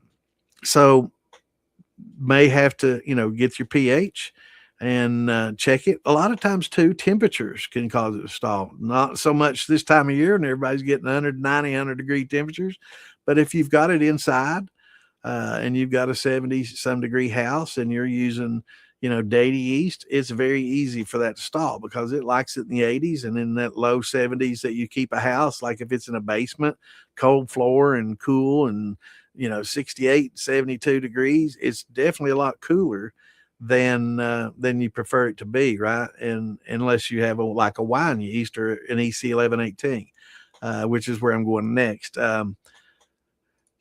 so may have to, get your pH and check it. A lot of times, too, temperatures can cause it to stall. Not so much this time of year, and everybody's getting 100-degree temperatures. But if you've got it inside, and you've got a 70 some degree house and you're using, daily yeast, it's very easy for that to stall because it likes it in the 80s and in that low 70s that you keep a house. Like if it's in a basement, cold floor and cool and, 68, 72 degrees, it's definitely a lot cooler than you prefer it to be, right? And unless you have like a wine yeast or an EC 1118, which is where I'm going next.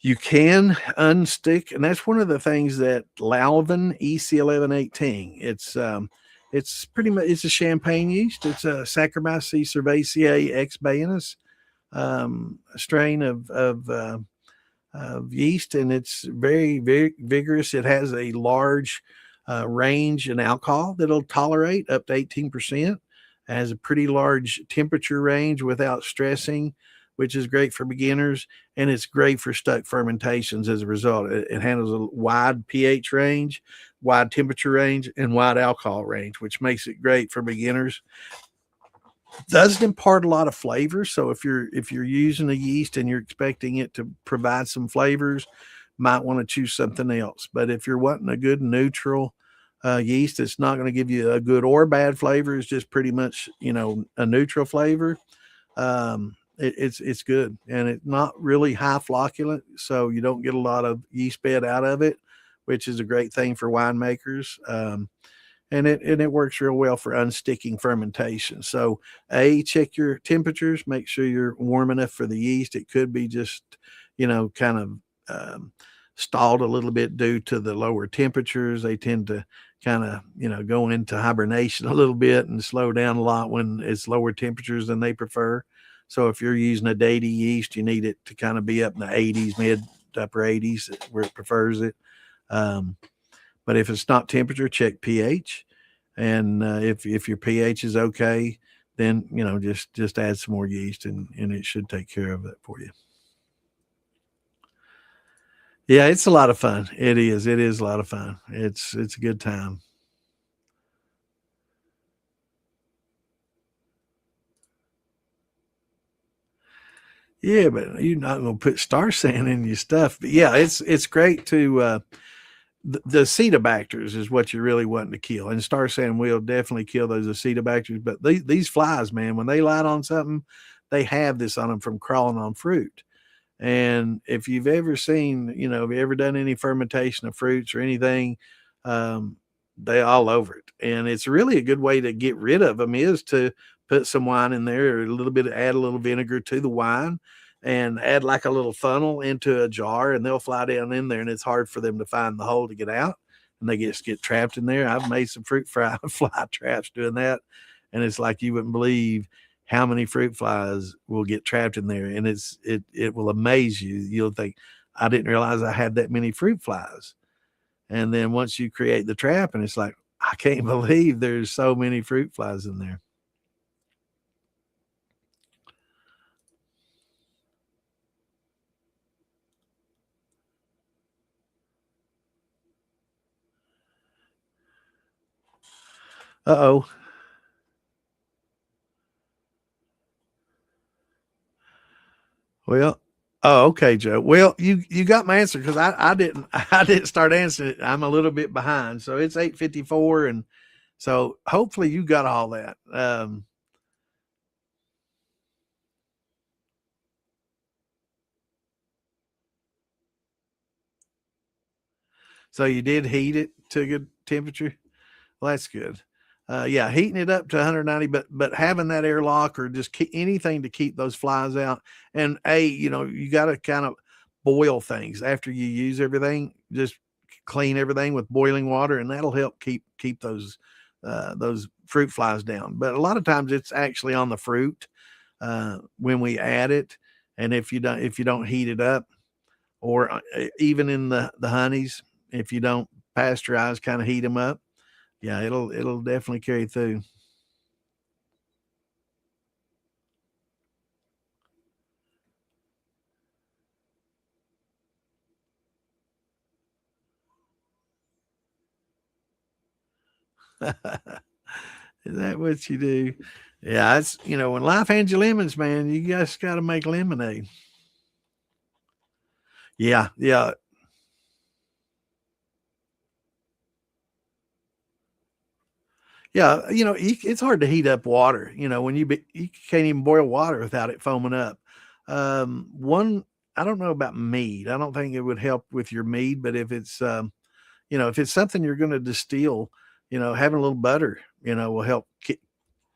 You can unstick, and that's one of the things that Lalvin EC 1118. It's pretty much it's a champagne yeast. It's a Saccharomyces cerevisiae ex Bayanus strain of yeast, and it's very, very vigorous. It has a large range in alcohol that'll tolerate up to 18%. It has a pretty large temperature range without stressing, which is great for beginners, and it's great for stuck fermentations as a result. It handles a wide pH range, wide temperature range, and wide alcohol range, which makes it great for beginners. Doesn't impart a lot of flavor, so if you're using a yeast and you're expecting it to provide some flavors, might want to choose something else. But if you're wanting a good neutral yeast, it's not going to give you a good or bad flavor. It's just pretty much a neutral flavor. It's good, and it's not really high flocculent, so you don't get a lot of yeast bed out of it, which is a great thing for winemakers. And it works real well for unsticking fermentation. So, check your temperatures, make sure you're warm enough for the yeast. It could be just, kind of stalled a little bit due to the lower temperatures. They tend to kind of, go into hibernation a little bit and slow down a lot when it's lower temperatures than they prefer. So, if you're using a daily yeast, you need it to kind of be up in the 80s, mid to upper 80s, where it prefers it. But if it's not temperature, check pH, and if your pH is okay, then just add some more yeast, and it should take care of that for you. Yeah, it's a lot of fun. It is. It is a lot of fun. It's a good time. Yeah, but you're not going to put star sand in your stuff. But yeah, it's great to the acetobacters is what you're really wanting to kill, and star sand will definitely kill those acetobacters. But these flies, man, when they light on something, they have this on them from crawling on fruit. And if you've ever seen, have you ever done any fermentation of fruits or anything, um, they all over it. And it's really a good way to get rid of them is to put some wine in there, or add a little vinegar to the wine, and add like a little funnel into a jar, and they'll fly down in there, and it's hard for them to find the hole to get out, and they just get trapped in there. I've made some fruit fly traps doing that, and it's like you wouldn't believe how many fruit flies will get trapped in there, and it will amaze you. You'll think, I didn't realize I had that many fruit flies. And then once you create the trap, and it's like, I can't believe there's so many fruit flies in there. Uh-oh. Well, oh, okay, Joe. Well, you got my answer because I didn't I didn't start answering it. I'm a little bit behind. So it's 8:54, and so hopefully you got all that. So you did heat it to a good temperature? Well, that's good. Yeah, heating it up to 190, but having that airlock or just anything to keep those flies out. And you got to kind of boil things after you use everything. Just clean everything with boiling water, and that'll help keep those fruit flies down. But a lot of times it's actually on the fruit when we add it, and if you don't heat it up, or even in the honeys, if you don't pasteurize, kind of heat them up, yeah, it'll definitely carry through. Is that what you do? Yeah, it's when life hands you lemons, man, you just got to make lemonade. Yeah, yeah, yeah. It's hard to heat up water. When you can't even boil water without it foaming up. One, I don't know about mead. I don't think it would help with your mead, but if it's something you're going to distill, having a little butter, will help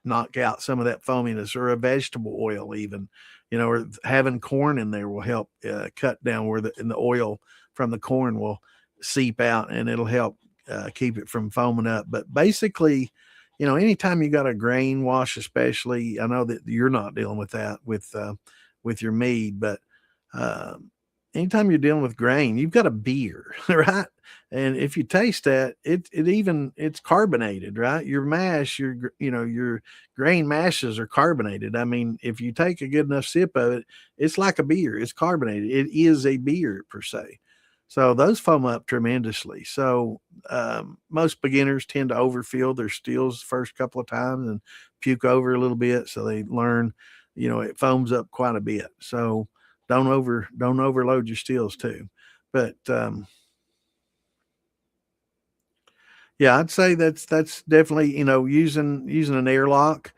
knock out some of that foaminess, or a vegetable oil even, or having corn in there will help cut down where the oil from the corn will seep out, and it'll help keep it from foaming up. But basically, anytime you got a grain wash, especially, I know that you're not dealing with that with your mead, but um, anytime you're dealing with grain, you've got a beer, right? And if you taste that, it's carbonated, right? Your mash, your grain mashes are carbonated. I mean, if you take a good enough sip of it, it's like a beer. It's carbonated. It is a beer per se. So those foam up tremendously. So most beginners tend to overfill their stills the first couple of times and puke over a little bit. So they learn, it foams up quite a bit. So don't overload your stills too. But yeah, I'd say that's definitely, using an airlock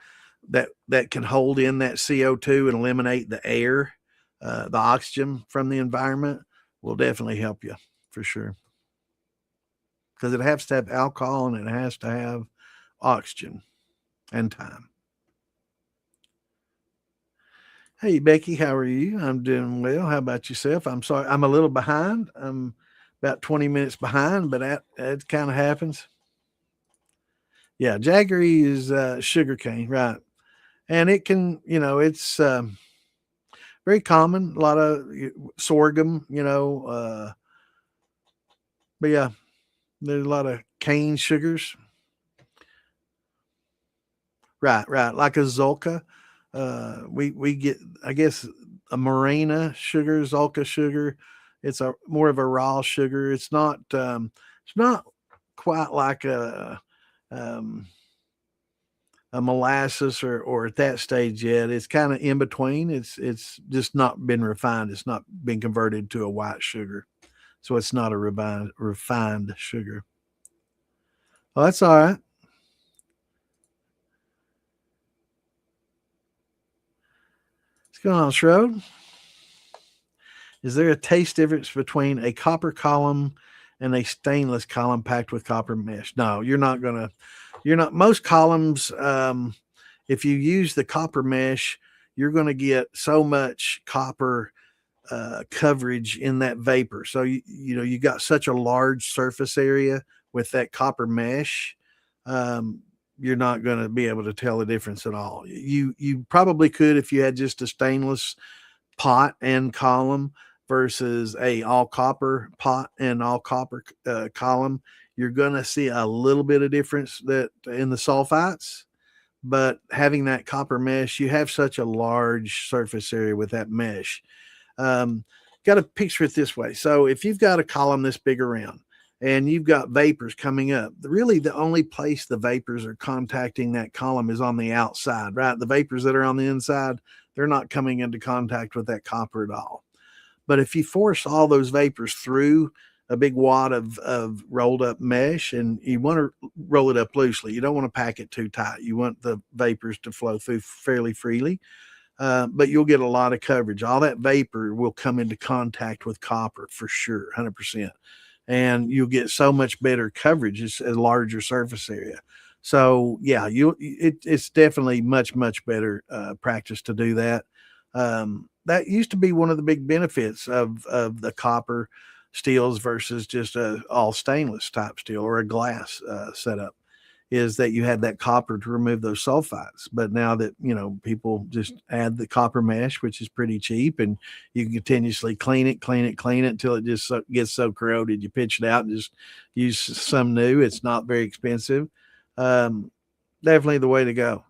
that can hold in that CO2 and eliminate the air, the oxygen from the environment will definitely help you for sure. Because it has to have alcohol and it has to have oxygen and time. Hey Becky, how are you? I'm doing well. How about yourself? I'm sorry, I'm a little behind. I'm about 20 minutes behind, but that kind of happens. Yeah, Jaggery is sugarcane, right? And it can, it's very common. A lot of sorghum, but yeah, there's a lot of cane sugars. Right, right. Like a Zolka. We get, I guess, a Morena sugar, Zolka sugar. It's a more of a raw sugar. It's not quite like um, a molasses or at that stage yet. It's kind of in between. It's just not been refined. It's not been converted to a white sugar, so it's not a refined sugar. Well, that's all right. What's going on, Shrode? Is there a taste difference between a copper column and a stainless column packed with copper mesh? No, you're not gonna. You're not. Most columns, if you use the copper mesh, you're going to get so much copper coverage in that vapor. So you got such a large surface area with that copper mesh. Um, you're not going to be able to tell the difference at all. You probably could if you had just a stainless pot and column versus a all copper pot and all copper column. You're going to see a little bit of difference that in the sulfites, but having that copper mesh, you have such a large surface area with that mesh. Um, got to picture it this way. So if you've got a column this big around and you've got vapors coming up, really the only place the vapors are contacting that column is on the outside, right? The vapors that are on the inside, they're not coming into contact with that copper at all. But if you force all those vapors through a big wad of rolled up mesh, and you want to roll it up loosely, you don't want to pack it too tight. You want the vapors to flow through fairly freely, but you'll get a lot of coverage. All that vapor will come into contact with copper for sure, 100%. And you'll get so much better coverage. It's a larger surface area. So yeah, it's definitely much better practice to do that. That used to be one of the big benefits of the copper steels versus just a all stainless type steel or a glass setup, is that you had that copper to remove those sulfites. But now that, people just add the copper mesh, which is pretty cheap, and you can continuously clean it until it just gets so corroded, you pitch it out and just use some new. It's not very expensive. Um, Definitely the way to go.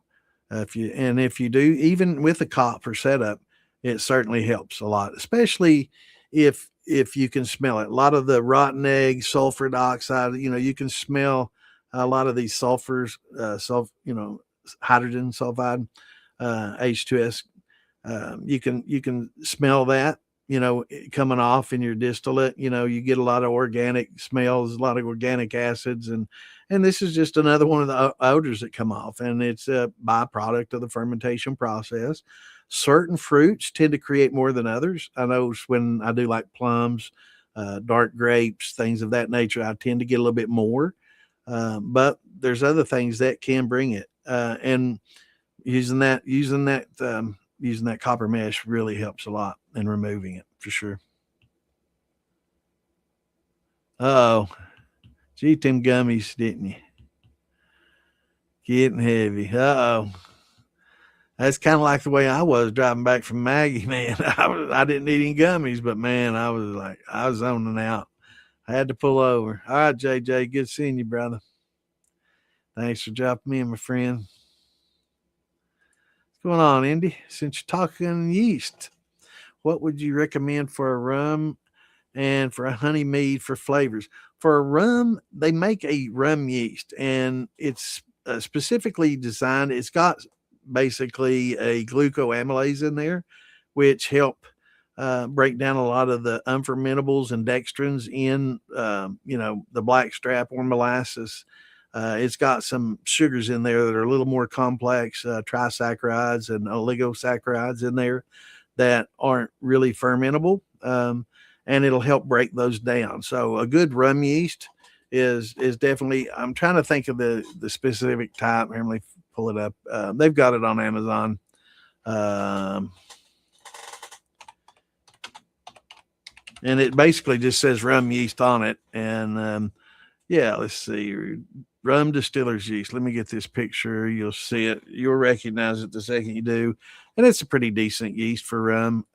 If you do, even with the copper setup, it certainly helps a lot, especially if you can smell it. A lot of the rotten egg, sulfur dioxide, you can smell a lot of these sulfurs, hydrogen sulfide, H2S. You can smell that, coming off in your distillate. You get a lot of organic smells, a lot of organic acids, and this is just another one of the odors that come off, and it's a byproduct of the fermentation process. Certain fruits tend to create more than others. I know when I do like plums, dark grapes, things of that nature, I tend to get a little bit more. But there's other things that can bring it, and using that copper mesh really helps a lot in removing it for sure. Oh, you ate them gummies, didn't you? Getting heavy. Oh, that's kind of like the way I was driving back from Maggie, man. I didn't eat any gummies, but man, I was zoning out. I had to pull over. All right, JJ, good seeing you, brother. Thanks for dropping me in, my friend. What's going on, Indy? Since you're talking yeast, what would you recommend for a rum and for a honey mead for flavors? For a rum, they make a rum yeast, and it's specifically designed. It's got basically a glucoamylase in there, which help break down a lot of the unfermentables and dextrins in, the blackstrap or molasses. It's got some sugars in there that are a little more complex, trisaccharides and oligosaccharides in there that aren't really fermentable, and it'll help break those down. So a good rum yeast is definitely. I'm trying to think of the specific type. Let me pull it up. They've got it on Amazon. And it basically just says rum yeast on it. And yeah, let's see. Rum distillers yeast. Let me get this picture. You'll see it. You'll recognize it the second you do. And it's a pretty decent yeast for rum.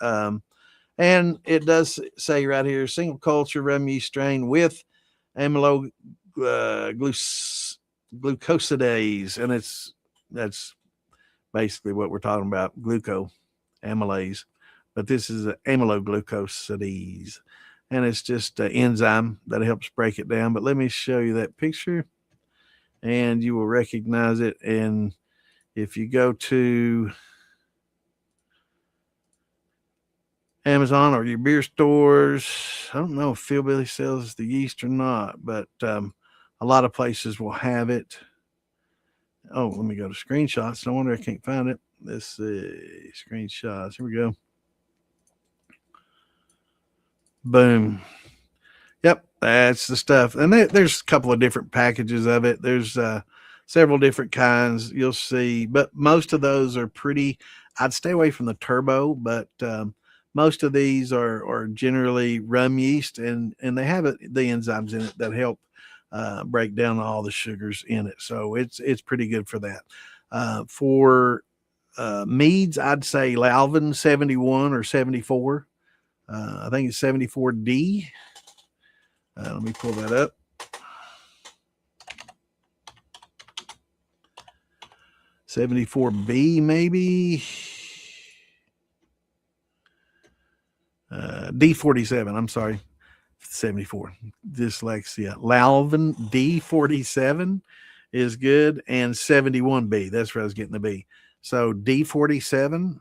And it does say right here, single culture rum yeast strain with glucosidase. And that's basically what we're talking about, glucoamylase. But this is amyloglucosidase. And it's just an enzyme that helps break it down. But let me show you that picture, and you will recognize it. And if you go to Amazon or your beer stores, I don't know if Philbilly sells the yeast or not, but a lot of places will have it. Oh, let me go to screenshots. No wonder I can't find it. Let's see. Screenshots. Here we go. Boom. Yep, that's the stuff. And there's a couple of different packages of it. There's several different kinds you'll see, but most of those are pretty. I'd stay away from the turbo, but most of these are generally rum yeast, and they have the enzymes in it that help break down all the sugars in it. So it's pretty good for that. For meads, I'd say Lalvin 71 or 74. I think it's 74D. Let me pull that up. 74B maybe. D47. I'm sorry. 74. Dyslexia. Lalvin D47 is good, and 71B. That's where I was getting the B. So D47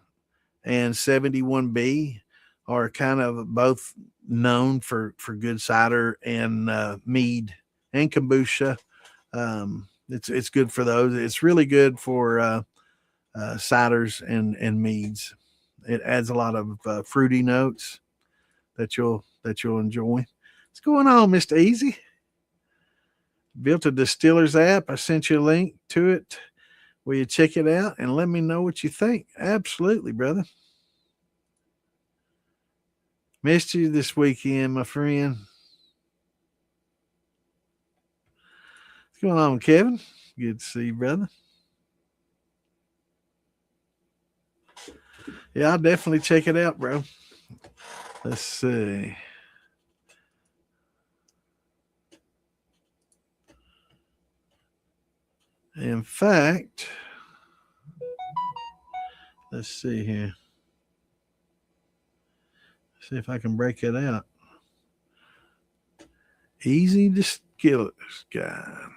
and 71B are kind of both known for good cider and mead and kombucha. It's good for those. It's really good for ciders and meads. It adds a lot of fruity notes that you'll enjoy. What's going on, Mr. Easy? Built a Distillers app. I sent you a link to it. Will you check it out and let me know what you think? Absolutely, brother. Missed you this weekend, my friend. What's going on, Kevin? Good to see you, brother. Yeah, I'll definitely check it out, bro. Let's see. In fact, let's see here. See if I can break it out. Easy Distillers guide.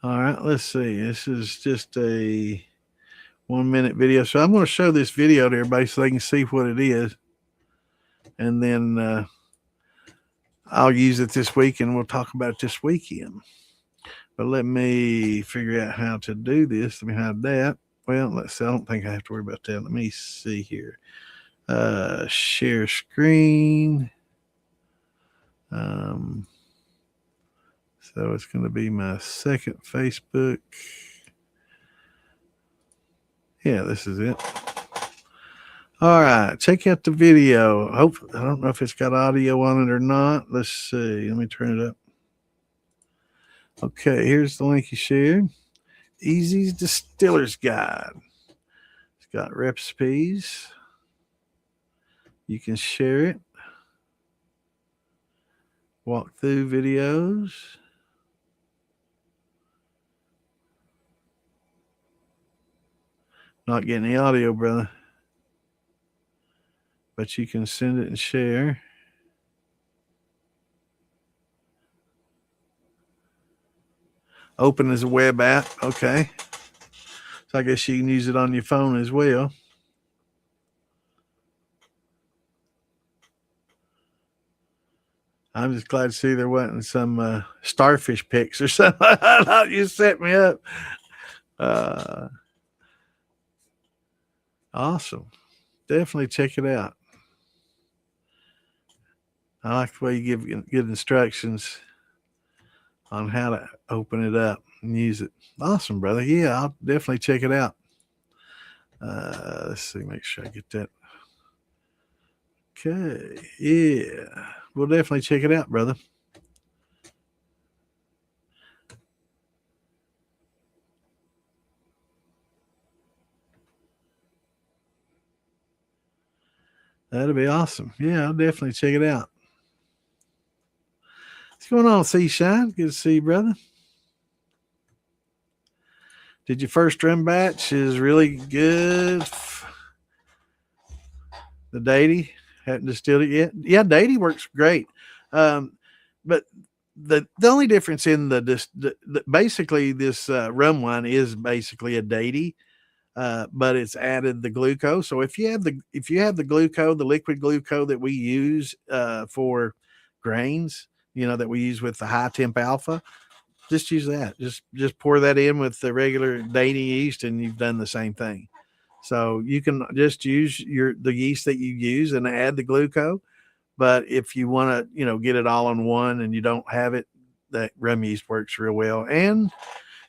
All right, let's see. This is just a 1 minute video. So I'm going to show this video to everybody so they can see what it is. And then I'll use it this week and we'll talk about it this weekend. But let me figure out how to do this. Let me hide that. Well, let's see. I don't think I have to worry about that. Let me see here. Share screen. So it's going to be my second Facebook. Yeah, this is it. All right, check out the video. I don't know if it's got audio on it or not. Let's see. Let me turn it up. Okay, here's the link you shared. Easy's Distiller's Guide. It's got recipes. You can share it. Walk through videos. Not getting the audio, brother. But you can send it and share. Open as a web app. Okay. So I guess you can use it on your phone as well. I'm just glad to see there wasn't some starfish pics or something. I thought you set me up. Awesome. Definitely check it out. I like the way you give good instructions on how to open it up and use it. Awesome, brother. Yeah, I'll definitely check it out. Let's see, make sure I get that. Okay. Yeah. We'll definitely check it out, brother. That'll be awesome. Yeah, I'll definitely check it out. What's going on, C-Shine? Good to see you, brother. Did your first drum batch is really good? The Datey hadn't distilled it yet. Yeah, Datey works great, but the only difference in basically this rum wine is basically a Datey, but it's added the glucose. So if you have the glucose, the liquid glucose that we use for grains, that we use with the high temp alpha, just use that. Just pour that in with the regular Datey yeast, and you've done the same thing. So you can just use the yeast that you use and add the glucose. But if you want to, get it all in one and you don't have it, that rum yeast works real well. And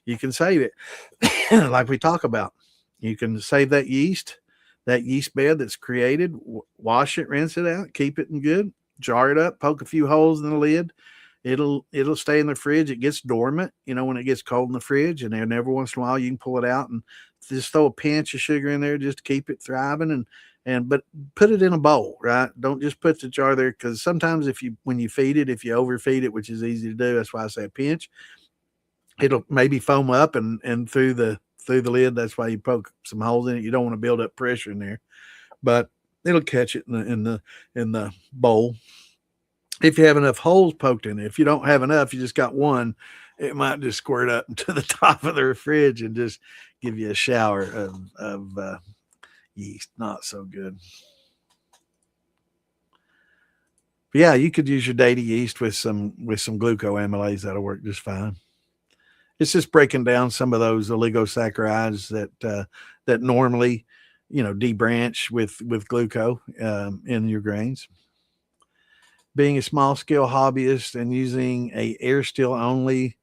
you can save it like we talk about. You can save that yeast bed that's created, wash it, rinse it out, keep it in good, jar it up, poke a few holes in the lid. It'll stay in the fridge. It gets dormant, when it gets cold in the fridge, and then every once in a while you can pull it out and just throw a pinch of sugar in there just to keep it thriving, but put it in a bowl, right? Don't just put the jar there, because sometimes when you feed it, if you overfeed it, which is easy to do, that's why I say a pinch, it'll maybe foam up and through the lid. That's why you poke some holes in it. You don't want to build up pressure in there, but it'll catch it in the bowl. If you have enough holes poked in it. If you don't have enough, you just got one, it might just squirt up to the top of the fridge and just give you a shower of yeast. Not so good. But yeah, you could use your Datey yeast with some glucoamylase. That'll work just fine. It's just breaking down some of those oligosaccharides that normally, debranch with glucose in your grains. Being a small scale hobbyist and using a air still only,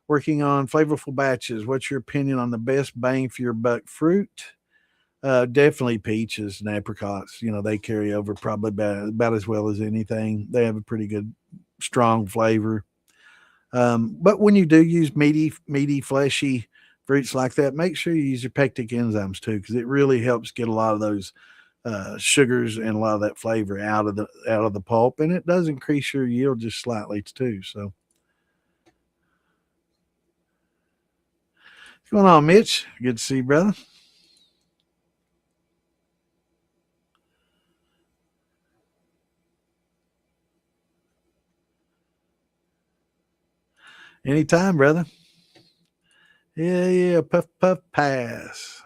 working on flavorful batches, what's your opinion on the best bang for your buck fruit? Definitely peaches and apricots. They carry over probably about as well as anything. They have a pretty good, strong flavor. But when you do use meaty, fleshy fruits like that, make sure you use your pectic enzymes too, because it really helps get a lot of those sugars and a lot of that flavor out of the pulp, and it does increase your yield just slightly too. So, what's going on, Mitch? Good to see you, brother. Anytime, brother. Yeah, puff, puff, pass.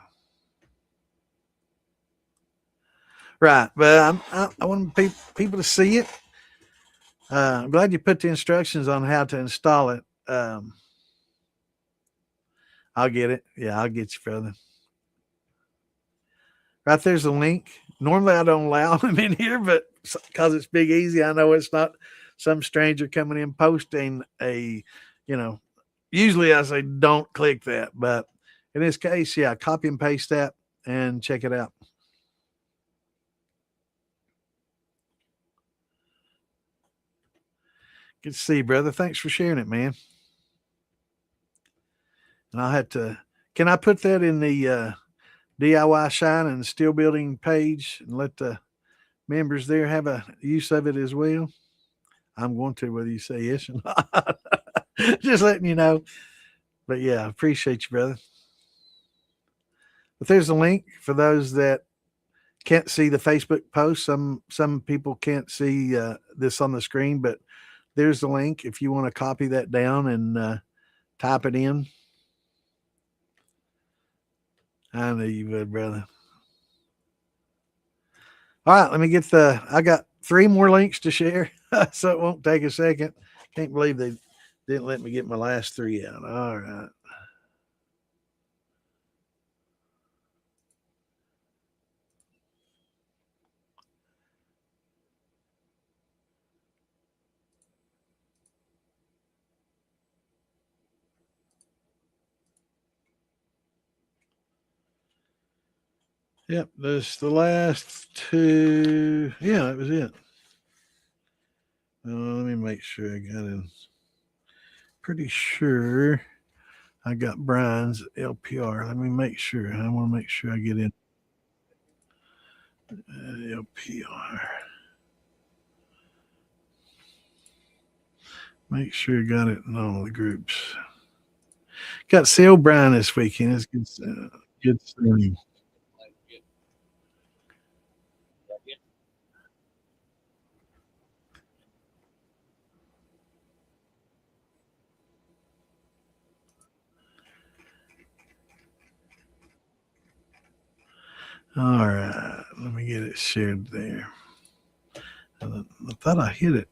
Right, but I want people to see it. I'm glad you put the instructions on how to install it. I'll get it. Yeah, I'll get you, brother. Right there's a link. Normally, I don't allow them in here, but because it's Big Easy, I know it's not some stranger coming in posting a, you know, usually I say don't click that, but in this case, yeah, copy and paste that and check it out. Good to see you, brother. Thanks for sharing it, man. And I'll have to. Can I put that in the DIY Shine and Steel Building page and let the members there have a use of it as well? I'm going to, whether you say yes or not. Just letting you know. But yeah, I appreciate you, brother. But there's a link for those that can't see the Facebook post. Some people can't see this on the screen, but there's the link if you want to copy that down and type it in. I know you would, brother. All right, let me get I got 3 more links to share, so it won't take a second. Can't believe they didn't let me get my last 3 out. All right. Yep, there's the last 2. Yeah, that was it. Let me make sure I got it. Pretty sure I got Brian's LPR. Let me make sure. I want to make sure I get in LPR. Make sure I got it in all the groups. Got Sale Brian this weekend. It's good seeing. All right, let me get it shared there. I thought I hit it.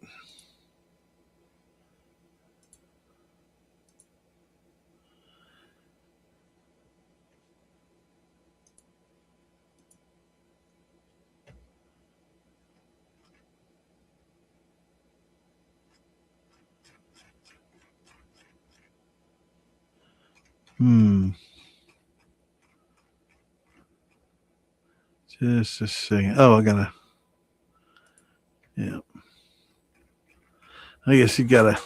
Just a second. Oh, I gotta. Yeah. I guess you gotta.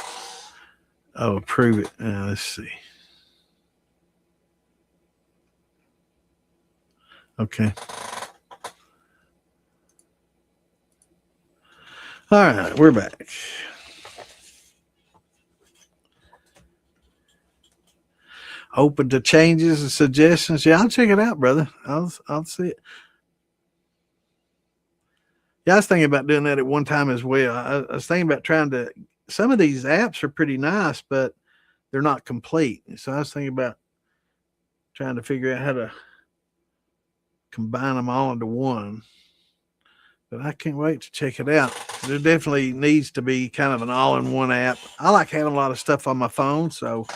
Oh, approve it. Let's see. Okay. All right, we're back. Open to changes and suggestions. Yeah, I'll check it out, brother. I'll see it. Yeah, I was thinking about doing that at one time as well. I was thinking about trying to. Some of these apps are pretty nice, but they're not complete. So I was thinking about trying to figure out how to combine them all into one. But I can't wait to check it out. There definitely needs to be kind of an all-in-one app. I like having a lot of stuff on my phone, so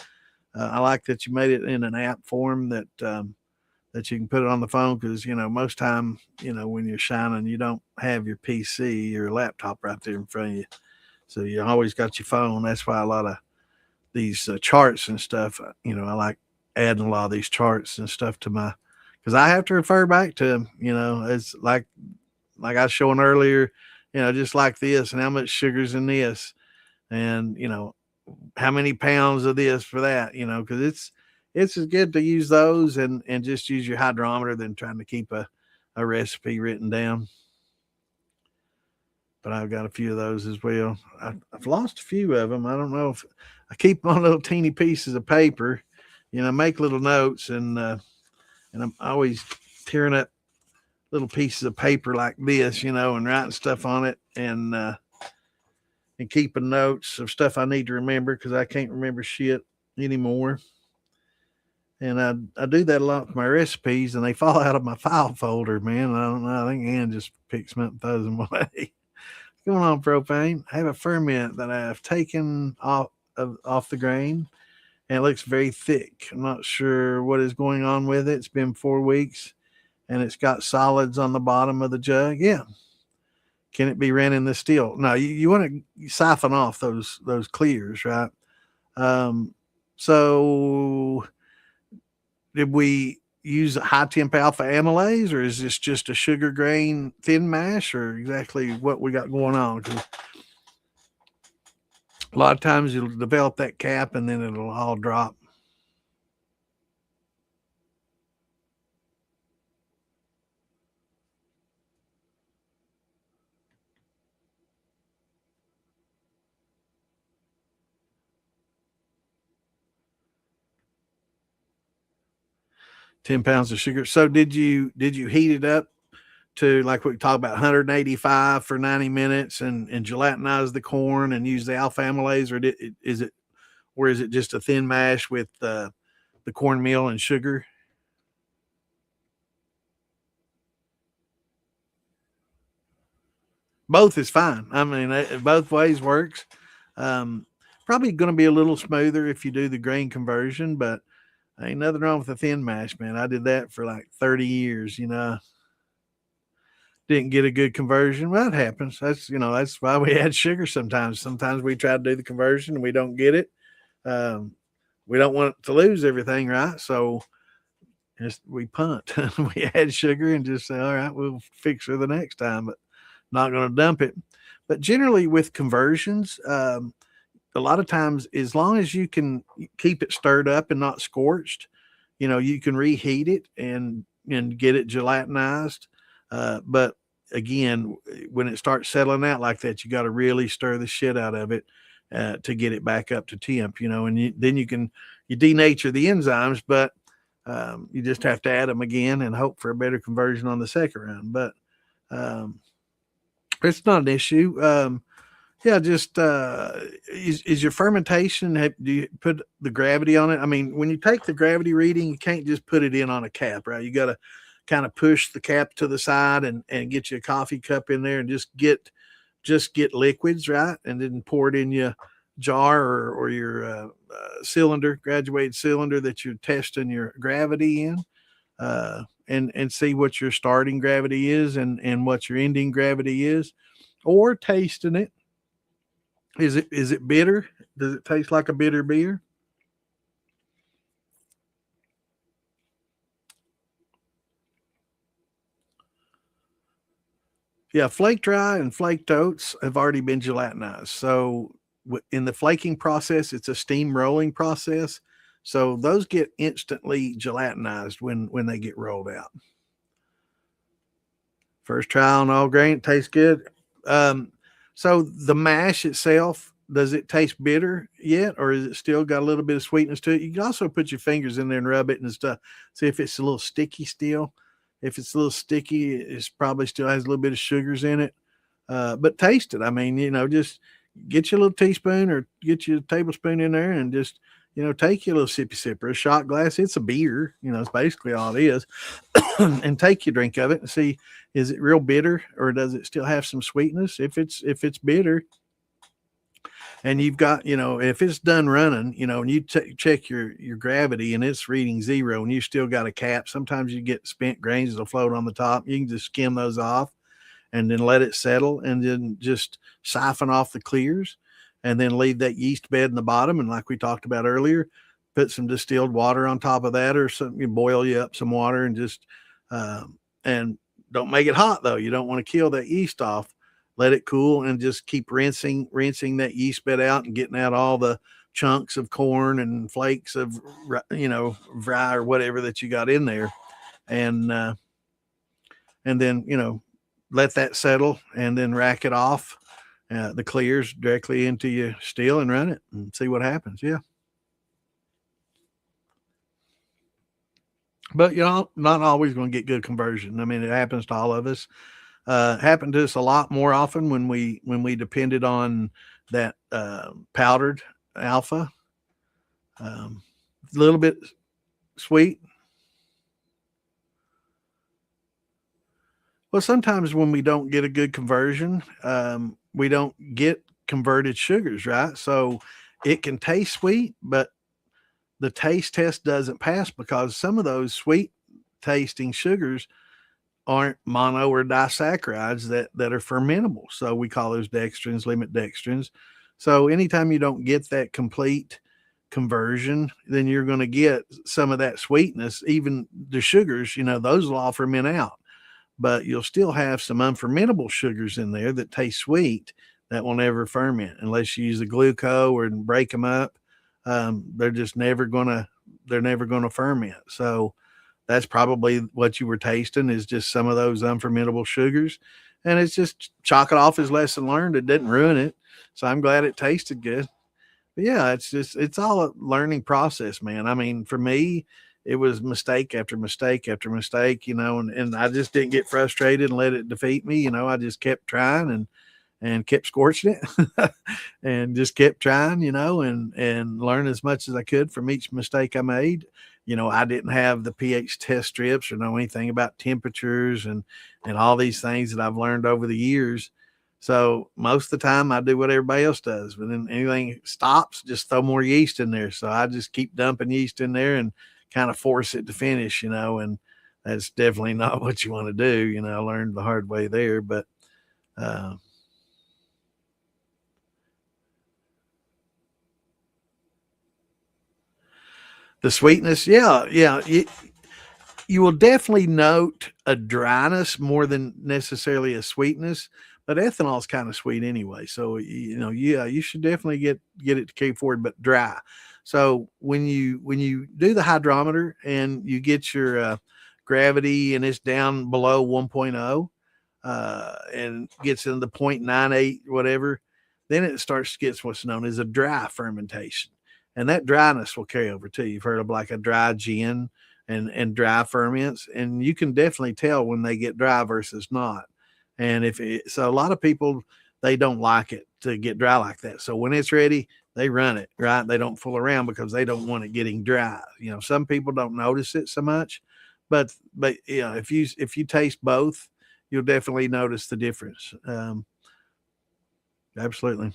I like that you made it in an app form that you can put it on the phone because most time when you're shining, you don't have your PC or laptop right there in front of you, so you always got your phone. That's why a lot of these charts and stuff. I like adding a lot of these charts and stuff to my because I have to refer back to them. It's like I was showing earlier. Just like this, and how much sugar's in this, and how many pounds of this for that. Because it's as good to use those and just use your hydrometer than trying to keep a recipe written down. But I've got a few of those as well. I've lost a few of them. I don't know if I keep them on little teeny pieces of paper, make little notes, and I'm always tearing up little pieces of paper like this, and writing stuff on it and keeping notes of stuff I need to remember because I can't remember shit anymore. And I do that a lot with my recipes, and they fall out of my file folder, man. I don't know. I think Ann just picks them up and throws them away. What's going on, propane? I have a ferment that I've taken off the grain, and it looks very thick. I'm not sure what is going on with it. It's been 4 weeks, and it's got solids on the bottom of the jug. Yeah. Can it be ran in the still? No, you want to siphon off those clears, right? Um, so did we use high temp alpha amylase, or is this just a sugar grain thin mash, or exactly what we got going on? Because a lot of times you'll develop that cap and then it'll all drop. £10 of sugar. So did you heat it up to, like we talked about, 185 for 90 minutes and gelatinize the corn and use the alpha amylase, or is it just a thin mash with the cornmeal and sugar? Both is fine. I mean, both ways works. Um, Probably going to be a little smoother if you do the grain conversion, but ain't nothing wrong with a thin mash, man. I did that for like 30 years, didn't get a good conversion. Well, that happens. That's why we add sugar sometimes. Sometimes we try to do the conversion and we don't get it. Um, we don't want to lose everything, right? So we punt. We add sugar and just say, all right, we'll fix her the next time, but not going to dump it. But generally, with conversions, a lot of times, as long as you can keep it stirred up and not scorched, you can reheat it and get it gelatinized. But again, when it starts settling out like that, you got to really stir the shit out of it to get it back up to temp. And then you denature the enzymes, but you just have to add them again and hope for a better conversion on the second round. But um, it's not an issue. Yeah, just is your fermentation? Do you put the gravity on it? I mean, when you take the gravity reading, you can't just put it in on a cap, right? You got to kind of push the cap to the side and get you a coffee cup in there and just get liquids, right? And then pour it in your jar or your cylinder, graduated cylinder that you're testing your gravity in, and see what your starting gravity is and what your ending gravity is, or tasting it. Is it bitter? Does it taste like a bitter beer? Yeah, flake dry and flaked oats have already been gelatinized. So in the flaking process, it's a steam rolling process. So those get instantly gelatinized when they get rolled out. First try on all grain, it tastes good. Um, so the mash itself, does it taste bitter yet, or is it still got a little bit of sweetness to it? You can also put your fingers in there and rub it and stuff. See if it's a little sticky still. If it's a little sticky, it's probably still has a little bit of sugars in it. But taste it. I mean, just get you a little teaspoon or get you a tablespoon in there and just, take you a little sippy sip or a shot glass. It's a beer, it's basically all it is. And take your drink of it and see, is it real bitter or does it still have some sweetness? If it's bitter, and you've got, if it's done running, and you check your gravity and it's reading 0 and you still got a cap, sometimes you get spent grains that'll float on the top. You can just skim those off and then let it settle and then just siphon off the clears and then leave that yeast bed in the bottom. And like we talked about earlier, put some distilled water on top of that, or something. You boil you up some water and just and don't make it hot though. You don't want to kill that yeast off. Let it cool and just keep rinsing that yeast bed out and getting out all the chunks of corn and flakes of rye or whatever that you got in there, and then let that settle and then rack it off the clears directly into your still and run it and see what happens. Yeah. But not always going to get good conversion. I mean, it happens to all of us. Happened to us a lot more often when we depended on that powdered alpha. A little bit Sweet. Well, sometimes when we don't get a good conversion, we don't get converted sugars, right? So it can taste sweet, but the taste test doesn't pass because some of those sweet tasting sugars aren't mono or disaccharides that are fermentable. So we call those dextrins, limit dextrins. So anytime you don't get that complete conversion, then you're going to get some of that sweetness. Even the sugars, those will all ferment out, but you'll still have some unfermentable sugars in there that taste sweet that will never ferment unless you use the glucose or break them up. They're just never gonna ferment. So that's probably what you were tasting is just some of those unfermentable sugars. And it's just chalk it off as lesson learned. It didn't ruin it. So I'm glad it tasted good. But yeah, it's all a learning process, man. I mean, for me, it was mistake after mistake after mistake, and I just didn't get frustrated and let it defeat me. I just kept trying and kept scorching it and just kept trying, and learn as much as I could from each mistake I made. I didn't have the pH test strips or know anything about temperatures and all these things that I've learned over the years. So most of the time I do what everybody else does, but then anything stops, just throw more yeast in there. So I just keep dumping yeast in there and kind of force it to finish, and that's definitely not what you want to do. I learned the hard way there, but, the sweetness, yeah. You will definitely note a dryness more than necessarily a sweetness, but ethanol is kind of sweet anyway. So, yeah, you should definitely get it to carry forward, but dry. So when you do the hydrometer and you get your gravity and it's down below 1.0, and gets into the 0.98 whatever, then it starts to get what's known as a dry fermentation. And that dryness will carry over too. You've heard of like a dry gin and dry ferments, and you can definitely tell when they get dry versus not. And so a lot of people, they don't like it to get dry like that. So when it's ready, they run it, right? They don't fool around because they don't want it getting dry. Some people don't notice it so much, but if you taste both, you'll definitely notice the difference. Absolutely.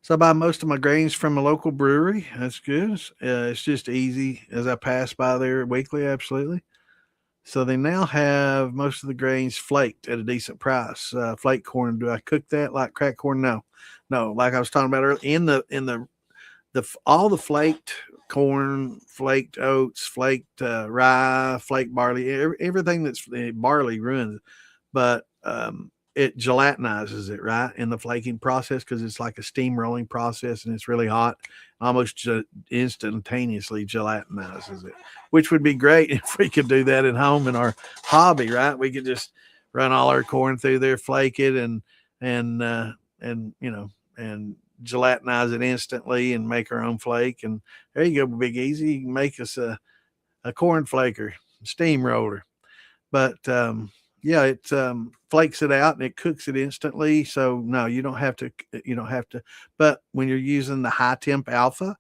So I buy most of my grains from a local brewery. That's good. It's just easy as I pass by there weekly. Absolutely. So they now have most of the grains flaked at a decent price. Flake corn. Do I cook that like cracked corn? No, no. Like I was talking about earlier, in the all the flaked corn, flaked oats, flaked rye, flaked barley, everything that's barley ruins, but it gelatinizes it right in the flaking process because it's like a steam rolling process and it's really hot, almost instantaneously gelatinizes it, which would be great if we could do that at home in our hobby, right? We could just run all our corn through there, flake it, and and gelatinize it instantly and make our own flake. And there you go, Big Easy. You can make us a corn flaker, steamroller. But yeah, it flakes it out and it cooks it instantly. So no, you don't have to. You don't have to. But when you're using the high temp alpha,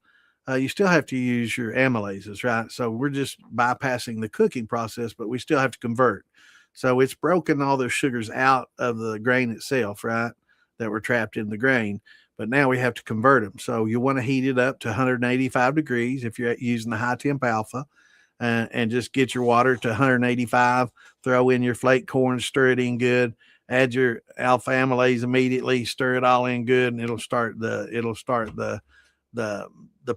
you still have to use your amylases, right? So we're just bypassing the cooking process, but we still have to convert. So it's broken all those sugars out of the grain itself, right? That were trapped in the grain. But now we have to convert them. So you want to heat it up to 185 degrees if you're using the high temp alpha, and just get your water to 185. Throw in your flake corn, stir it in good. Add your alpha amylase immediately. Stir it all in good, and it'll start the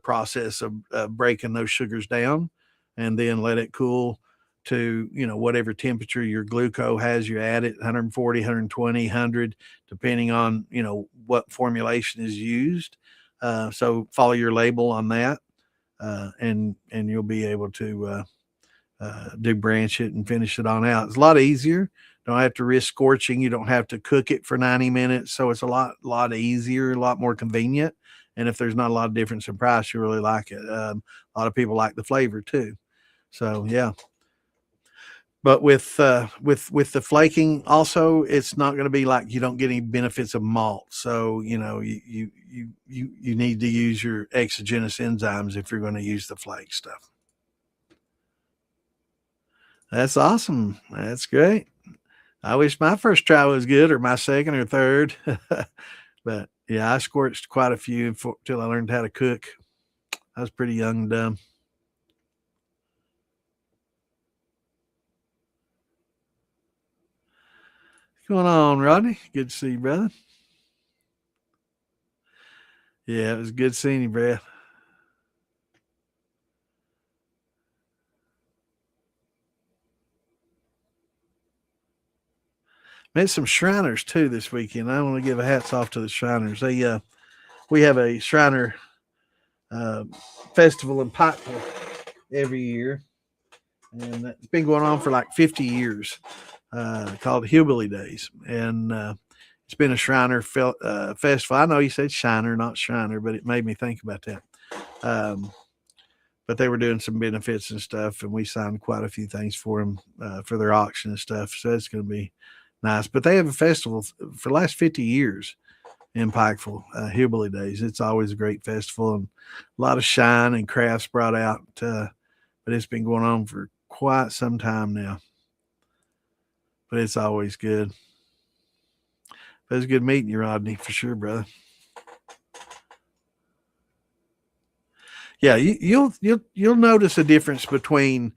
process of breaking those sugars down, and then let it cool to whatever temperature your glucose has you add it, 140, 120, 100, depending on what formulation is used. So follow your label on that, and you'll be able to do branch it and finish it on out. It's a lot easier. Don't have to risk scorching. You don't have to cook it for 90 minutes. So it's a lot easier, a lot more convenient. And if there's not a lot of difference in price, you really like it. A lot of people like the flavor too. So yeah. But with the flaking, also, it's not going to be like you don't get any benefits of malt. So you need to use your exogenous enzymes if you're going to use the flake stuff. That's awesome. That's great. I wish my first try was good or my second or third. But yeah, I scorched quite a few till I learned how to cook. I was pretty young and dumb. What's going on, Rodney? Good to see you, brother. Yeah, it was good seeing you, Brad. Met some Shriners too this weekend. I want to give a hats off to the Shriners. We have a Shriner uh, festival in Pikeville every year, and it's been going on for like 50 years. Called Hillbilly Days, and it's been a festival. I know you said Shiner, not Shriner, but it made me think about that. Um, but they were doing some benefits and stuff, and we signed quite a few things for them for their auction and stuff. So it's going to be nice. But they have a festival for the last 50 years in Pikeville, Hillbilly Days. It's always a great festival and a lot of shine and crafts brought out. But it's been going on for quite some time now. But it's always good. But it's good meeting you, Rodney, for sure, brother. Yeah, you'll notice a difference between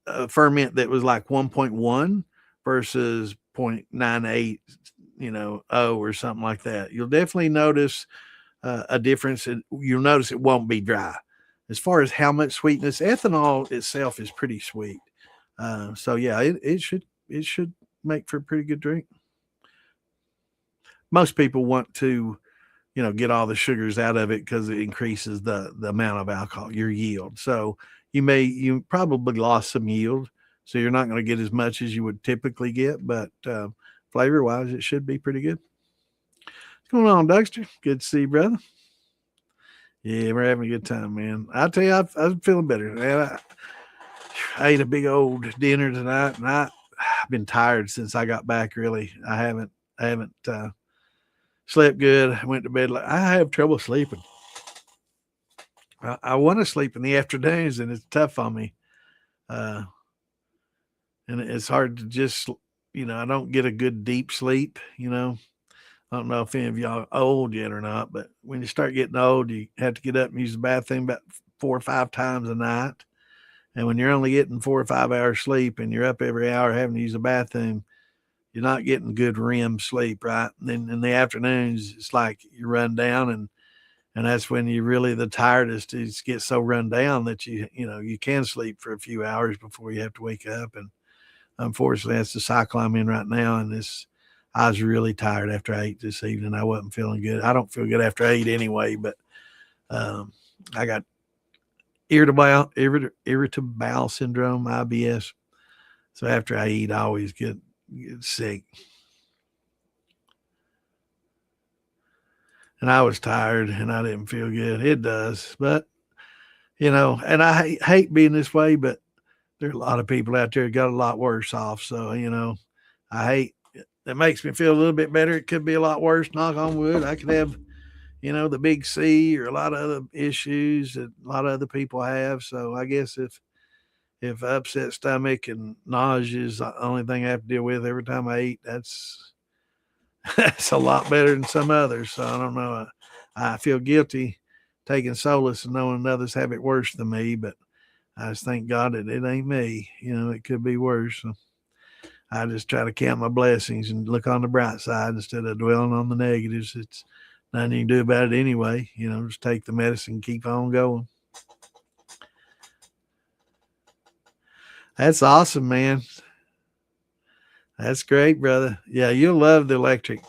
a ferment that was like 1.1 versus 0.98, or something like that. You'll definitely notice a difference. And you'll notice it won't be dry. As far as how much sweetness, ethanol itself is pretty sweet. So yeah, it should make for a pretty good drink. Most people want to get all the sugars out of it because it increases the amount of alcohol, your yield. So you probably lost some yield, so you're not going to get as much as you would typically get, but flavor wise, it should be pretty good. What's going on, Dexter? Good to see you, brother. Yeah, we're having a good time, man. I tell you, I'm feeling better, man. I ate a big old dinner tonight, and I've been tired since I got back. Really, I haven't slept good. I went to bed. I have trouble sleeping. I want to sleep in the afternoons, and it's tough on me. Uh, and it's hard to just, I don't get a good deep sleep. I don't know if any of y'all are old yet or not, but when you start getting old, you have to get up and use the bathroom about 4 or 5 times a night. And when you're only getting 4 or 5 hours sleep and you're up every hour having to use the bathroom, you're not getting good REM sleep, right? And then in the afternoons, it's like you run down, and that's when you really the tiredest is get so run down that you can sleep for a few hours before you have to wake up. And unfortunately, that's the cycle I'm in right now. And I was really tired after I ate this evening. I wasn't feeling good. I don't feel good after I eat anyway, but um, I got irritable bowel syndrome, IBS. So after I eat, I always get sick. And I was tired and I didn't feel good. It does, but and I hate being this way, but there are a lot of people out there that got a lot worse off. So I hate that makes me feel a little bit better. It could be a lot worse. Knock on wood. I could have the big C or a lot of other issues that a lot of other people have. So I guess if upset stomach and nausea is the only thing I have to deal with every time I eat, that's a lot better than some others. So I don't know. I feel guilty taking solace and knowing others have it worse than me, but I just thank God that it ain't me. It could be worse. So I just try to count my blessings and look on the bright side instead of dwelling on the negatives. It's nothing you can do about it anyway. Just take the medicine and keep on going. That's awesome, man. That's great, brother. Yeah, you'll love the electric.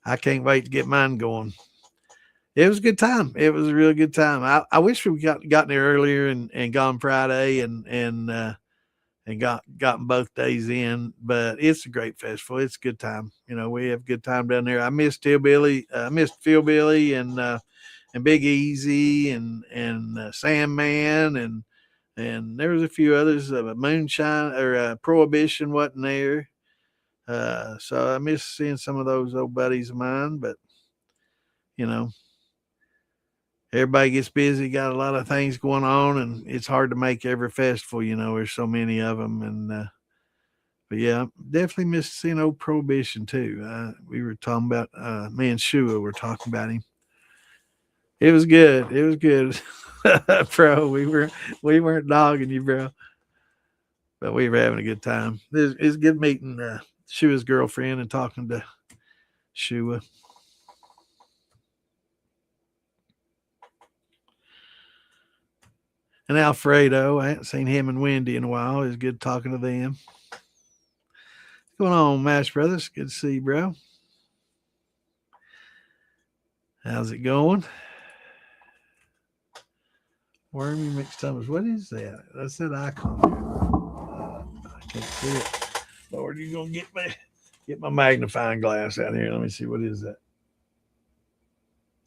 I can't wait to get mine going. It was a good time. It was a really good time. I wish we gotten there earlier and gone Friday and gotten both days in, but it's a great festival. It's a good time. We have a good time down there. I missed Hillbilly, missed Philbilly and Big Easy and Sandman and there was a few others. Moonshine or Prohibition wasn't there. So I miss seeing some of those old buddies of mine, but you know, everybody gets busy, got a lot of things going on, and it's hard to make every festival. There's so many of them, and but yeah, definitely missed seeing old Prohibition too. We were talking about me and Shua were talking about him. It was good. It was good, bro. We weren't dogging you, bro, but we were having a good time. It was good meeting Shua's girlfriend and talking to Shua. And Alfredo, I hadn't seen him and Wendy in a while. It was good talking to them. What's going on, Mash Brothers? Good to see you, bro. How's it going? Wormy mixed tumbles. What is that? That's that icon. I can't see it. Lord, you gonna get my magnifying glass out here. Let me see, what is that?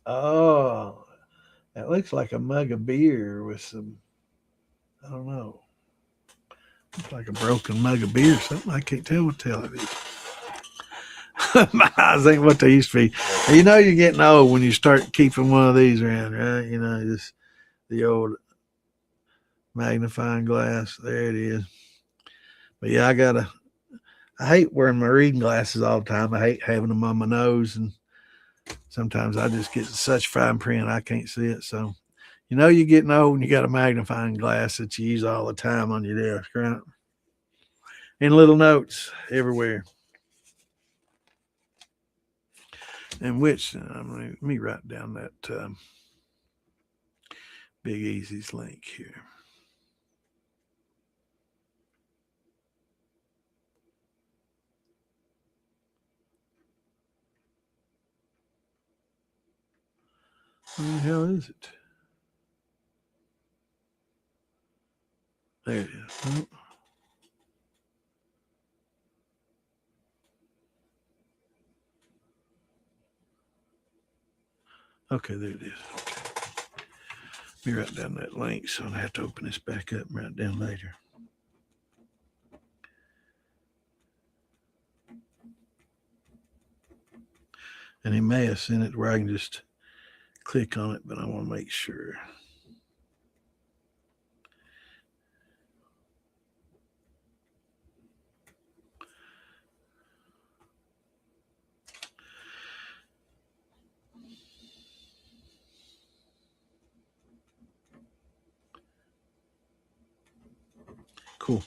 Oh, that looks like a mug of beer with some, I don't know. Looks like a broken mug of beer or something. I can't tell what the hell it is. My eyes ain't what they used to be. You're getting old when you start keeping one of these around, right? Just the old magnifying glass. There it is. But yeah, I hate wearing my reading glasses all the time. I hate having them on my nose, and sometimes I just get such fine print I can't see it. So, you're getting old and you got a magnifying glass that you use all the time on your desk, right? And little notes everywhere. And which, let me write down that Big Easy's link here. Where the hell is it? There it is. Okay, there it is. Okay. Let me write down that link so I have to open this back up and write it down later. And he may have sent it where I can just click on it, but I want to make sure. Cool.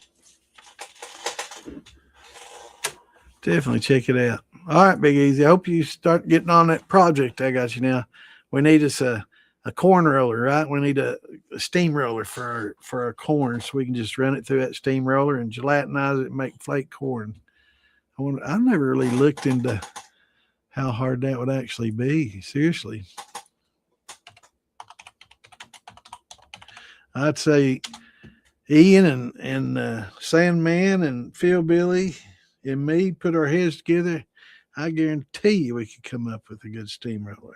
Definitely check it out. All right, Big Easy. I hope you start getting on that project I got you now. We need us a corn roller, right? We need a steam roller for our corn, so we can just run it through that steam roller and gelatinize it and make flake corn. I've never really looked into how hard that would actually be. Seriously. I'd say Ian and Sandman and Phil Billy and me put our heads together. I guarantee you we could come up with a good steamroller.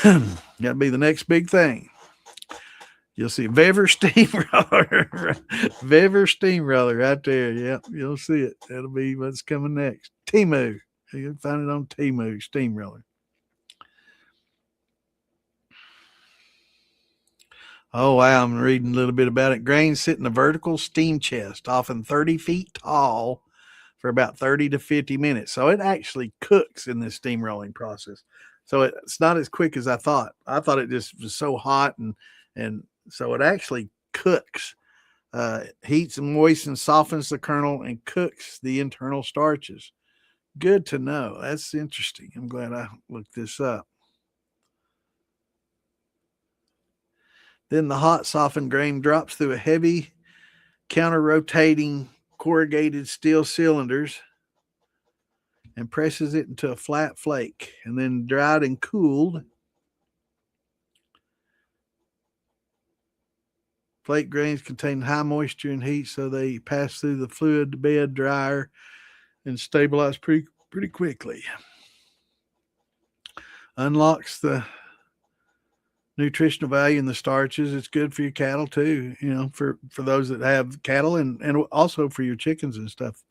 Got to be the next big thing. You'll see Vever Steamroller. Vever Steamroller right there. Yep, you'll see it. That'll be what's coming next. Temu. You can find it on Temu, Steamroller. Oh, wow. I'm reading a little bit about it. Grains sit in a vertical steam chest, often 30 feet tall, for about 30 to 50 minutes. So it actually cooks in this steam rolling process. So it's not as quick as I thought. I thought it just was so hot, and so it actually cooks. Heats and moistens, softens the kernel, and cooks the internal starches. Good to know. That's interesting. I'm glad I looked this up. Then the hot softened grain drops through a heavy counter-rotating corrugated steel cylinders and presses it into a flat flake, and then dried and cooled. Flake grains contain high moisture and heat, so they pass through the fluid bed dryer and stabilize pretty quickly. Unlocks the nutritional value in the starches. It's good for your cattle too, for those that have cattle, and also for your chickens and stuff.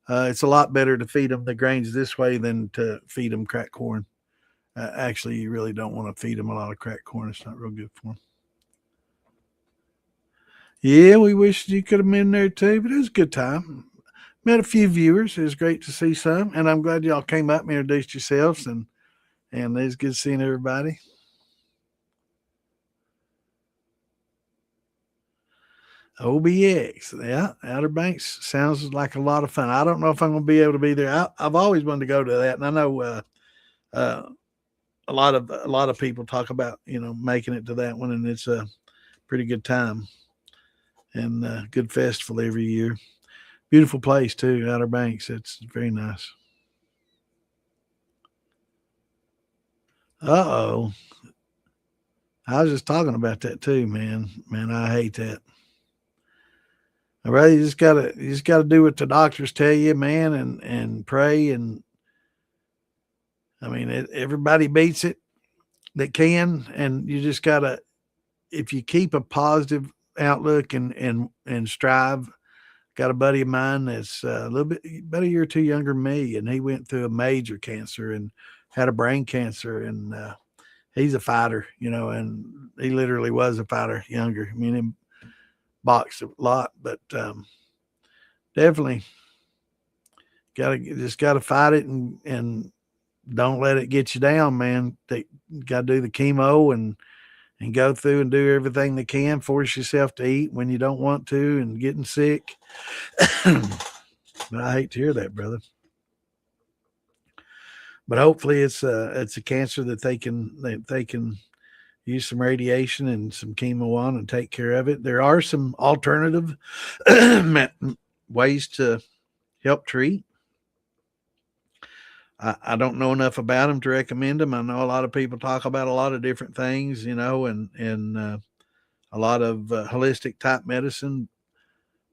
It's a lot better to feed them the grains this way than to feed them cracked corn. Actually, you really don't want to feed them a lot of cracked corn. It's not real good for them. Yeah, we wish you could have been there too, but it was a good time. Met a few viewers. It was great to see some, and I'm glad y'all came up and introduced yourselves, and it was good seeing everybody. OBX, yeah, Outer Banks sounds like a lot of fun. I don't know if I'm going to be able to be there. I've always wanted to go to that, and I know uh, a lot of people talk about making it to that one, and it's a pretty good time and good festival every year. Beautiful place too, Outer Banks. It's very nice. Uh-oh. I was just talking about that too, man. Man, I hate that. All right, you just gotta do what the doctors tell you, man, and pray. And I mean, everybody beats it that can, and you just gotta, if you keep a positive outlook and strive. Got a buddy of mine that's a little bit about a year or two younger than me, and he went through a major cancer and had a brain cancer, and he's a fighter, and he literally was a fighter younger. I mean, him boxed a lot, but definitely gotta fight it and don't let it get you down, man. They got to do the chemo and go through and do everything they can. Force yourself to eat when you don't want to, and getting sick. But I hate to hear that, brother. But hopefully it's a cancer that they can use some radiation and some chemo on and take care of it. There are some alternative ways to help treat. I don't know enough about them to recommend them. I know a lot of people talk about a lot of different things, and a lot of holistic type medicine.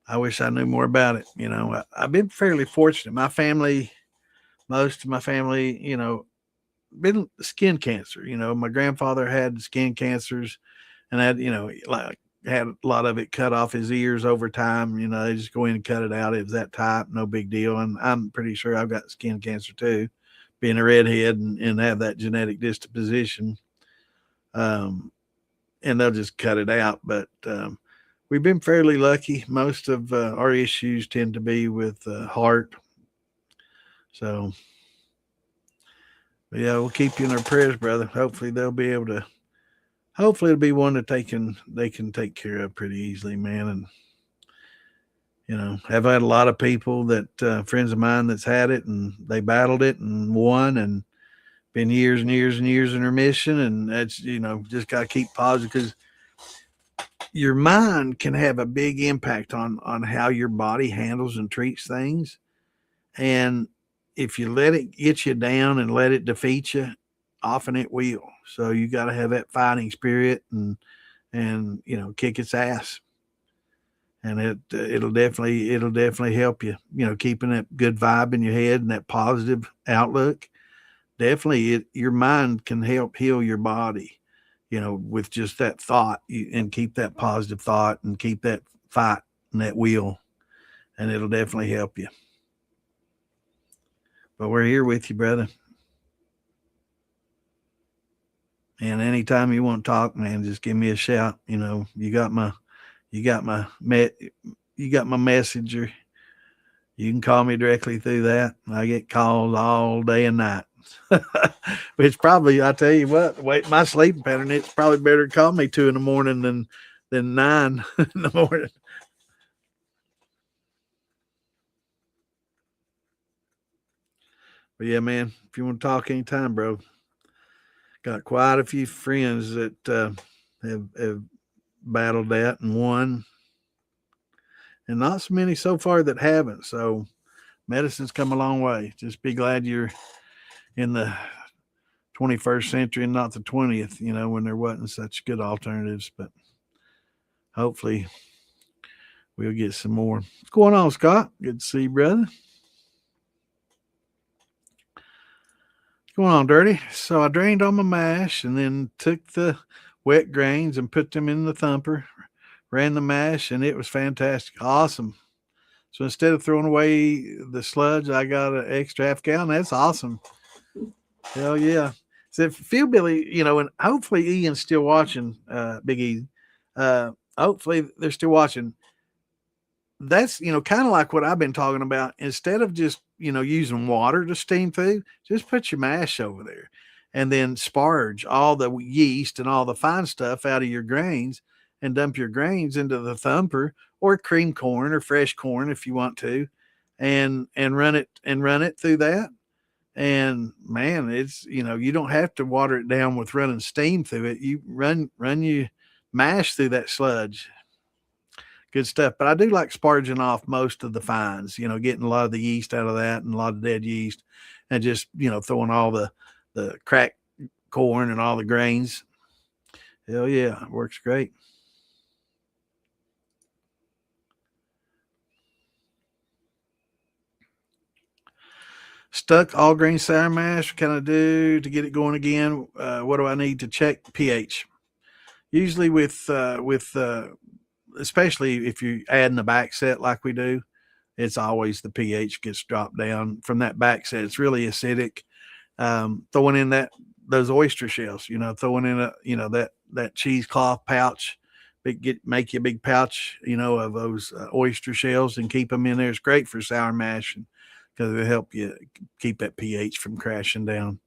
I wish I knew more about it. I've been fairly fortunate. Most of my family, been skin cancer. My grandfather had skin cancers and had, like had a lot of it cut off his ears over time. They just go in and cut it out. It was that type, no big deal. And I'm pretty sure I've got skin cancer too, being a redhead and have that genetic disposition. Um, and they'll just cut it out. But we've been fairly lucky. Most of our issues tend to be with heart. So, yeah, we'll keep you in our prayers, brother. Hopefully they'll be able to. Hopefully it'll be one that they can take care of pretty easily, man. And have had a lot of people that friends of mine that's had it and they battled it and won and been years and years and years in remission. And that's just got to keep positive because your mind can have a big impact on how your body handles and treats things. And if you let it get you down and let it defeat you, often it will. So you got to have that fighting spirit and kick its ass. And it'll definitely help you. Keeping that good vibe in your head and that positive outlook. Definitely, your mind can help heal your body. With just that thought, and keep that positive thought and keep that fight and that will, and it'll definitely help you. But we're here with you, brother. And anytime you want to talk, man, just give me a shout. You got my messenger. You can call me directly through that. I get calls all day and night. Which probably, I tell you what, wait, my sleeping pattern, it's probably better to call me 2 in the morning than 9 in the morning. But yeah, man, if you want to talk anytime, bro, got quite a few friends that have battled that and won, and not so many so far that haven't. So medicine's come a long way. Just be glad you're in the 21st century and not the 20th, when there wasn't such good alternatives. But hopefully we'll get some more. What's going on, Scott? Good to see you, brother. What's going on, Dirty? So I drained all my mash and then took the wet grains and put them in the thumper, ran the mash, and it was fantastic. Awesome. So instead of throwing away the sludge, I got an extra half gallon. That's awesome. Hell yeah. So if Phil Billy, and hopefully Ian's still watching, Big E. Hopefully they're still watching. That's, kind of like what I've been talking about. Instead of just, using water to steam food, just put your mash over there and then sparge all the yeast and all the fine stuff out of your grains and dump your grains into the thumper or cream corn or fresh corn if you want to, and run it through that. And man, it's, you don't have to water it down with running steam through it. You run you mash through that sludge. Good stuff. But I do like sparging off most of the fines, getting a lot of the yeast out of that and a lot of dead yeast, and just, throwing all the cracked corn and all the grains. Hell yeah, it works great. Stuck all grain sour mash. What can I do to get it going again? What do I need to check pH? Usually with especially if you're adding a back set like we do, it's always the pH gets dropped down from that back set. It's really acidic. Throwing in those oyster shells, throwing in that cheesecloth pouch, make you a big pouch, of those oyster shells and keep them in there. It's great for sour mash because it'll help you keep that pH from crashing down.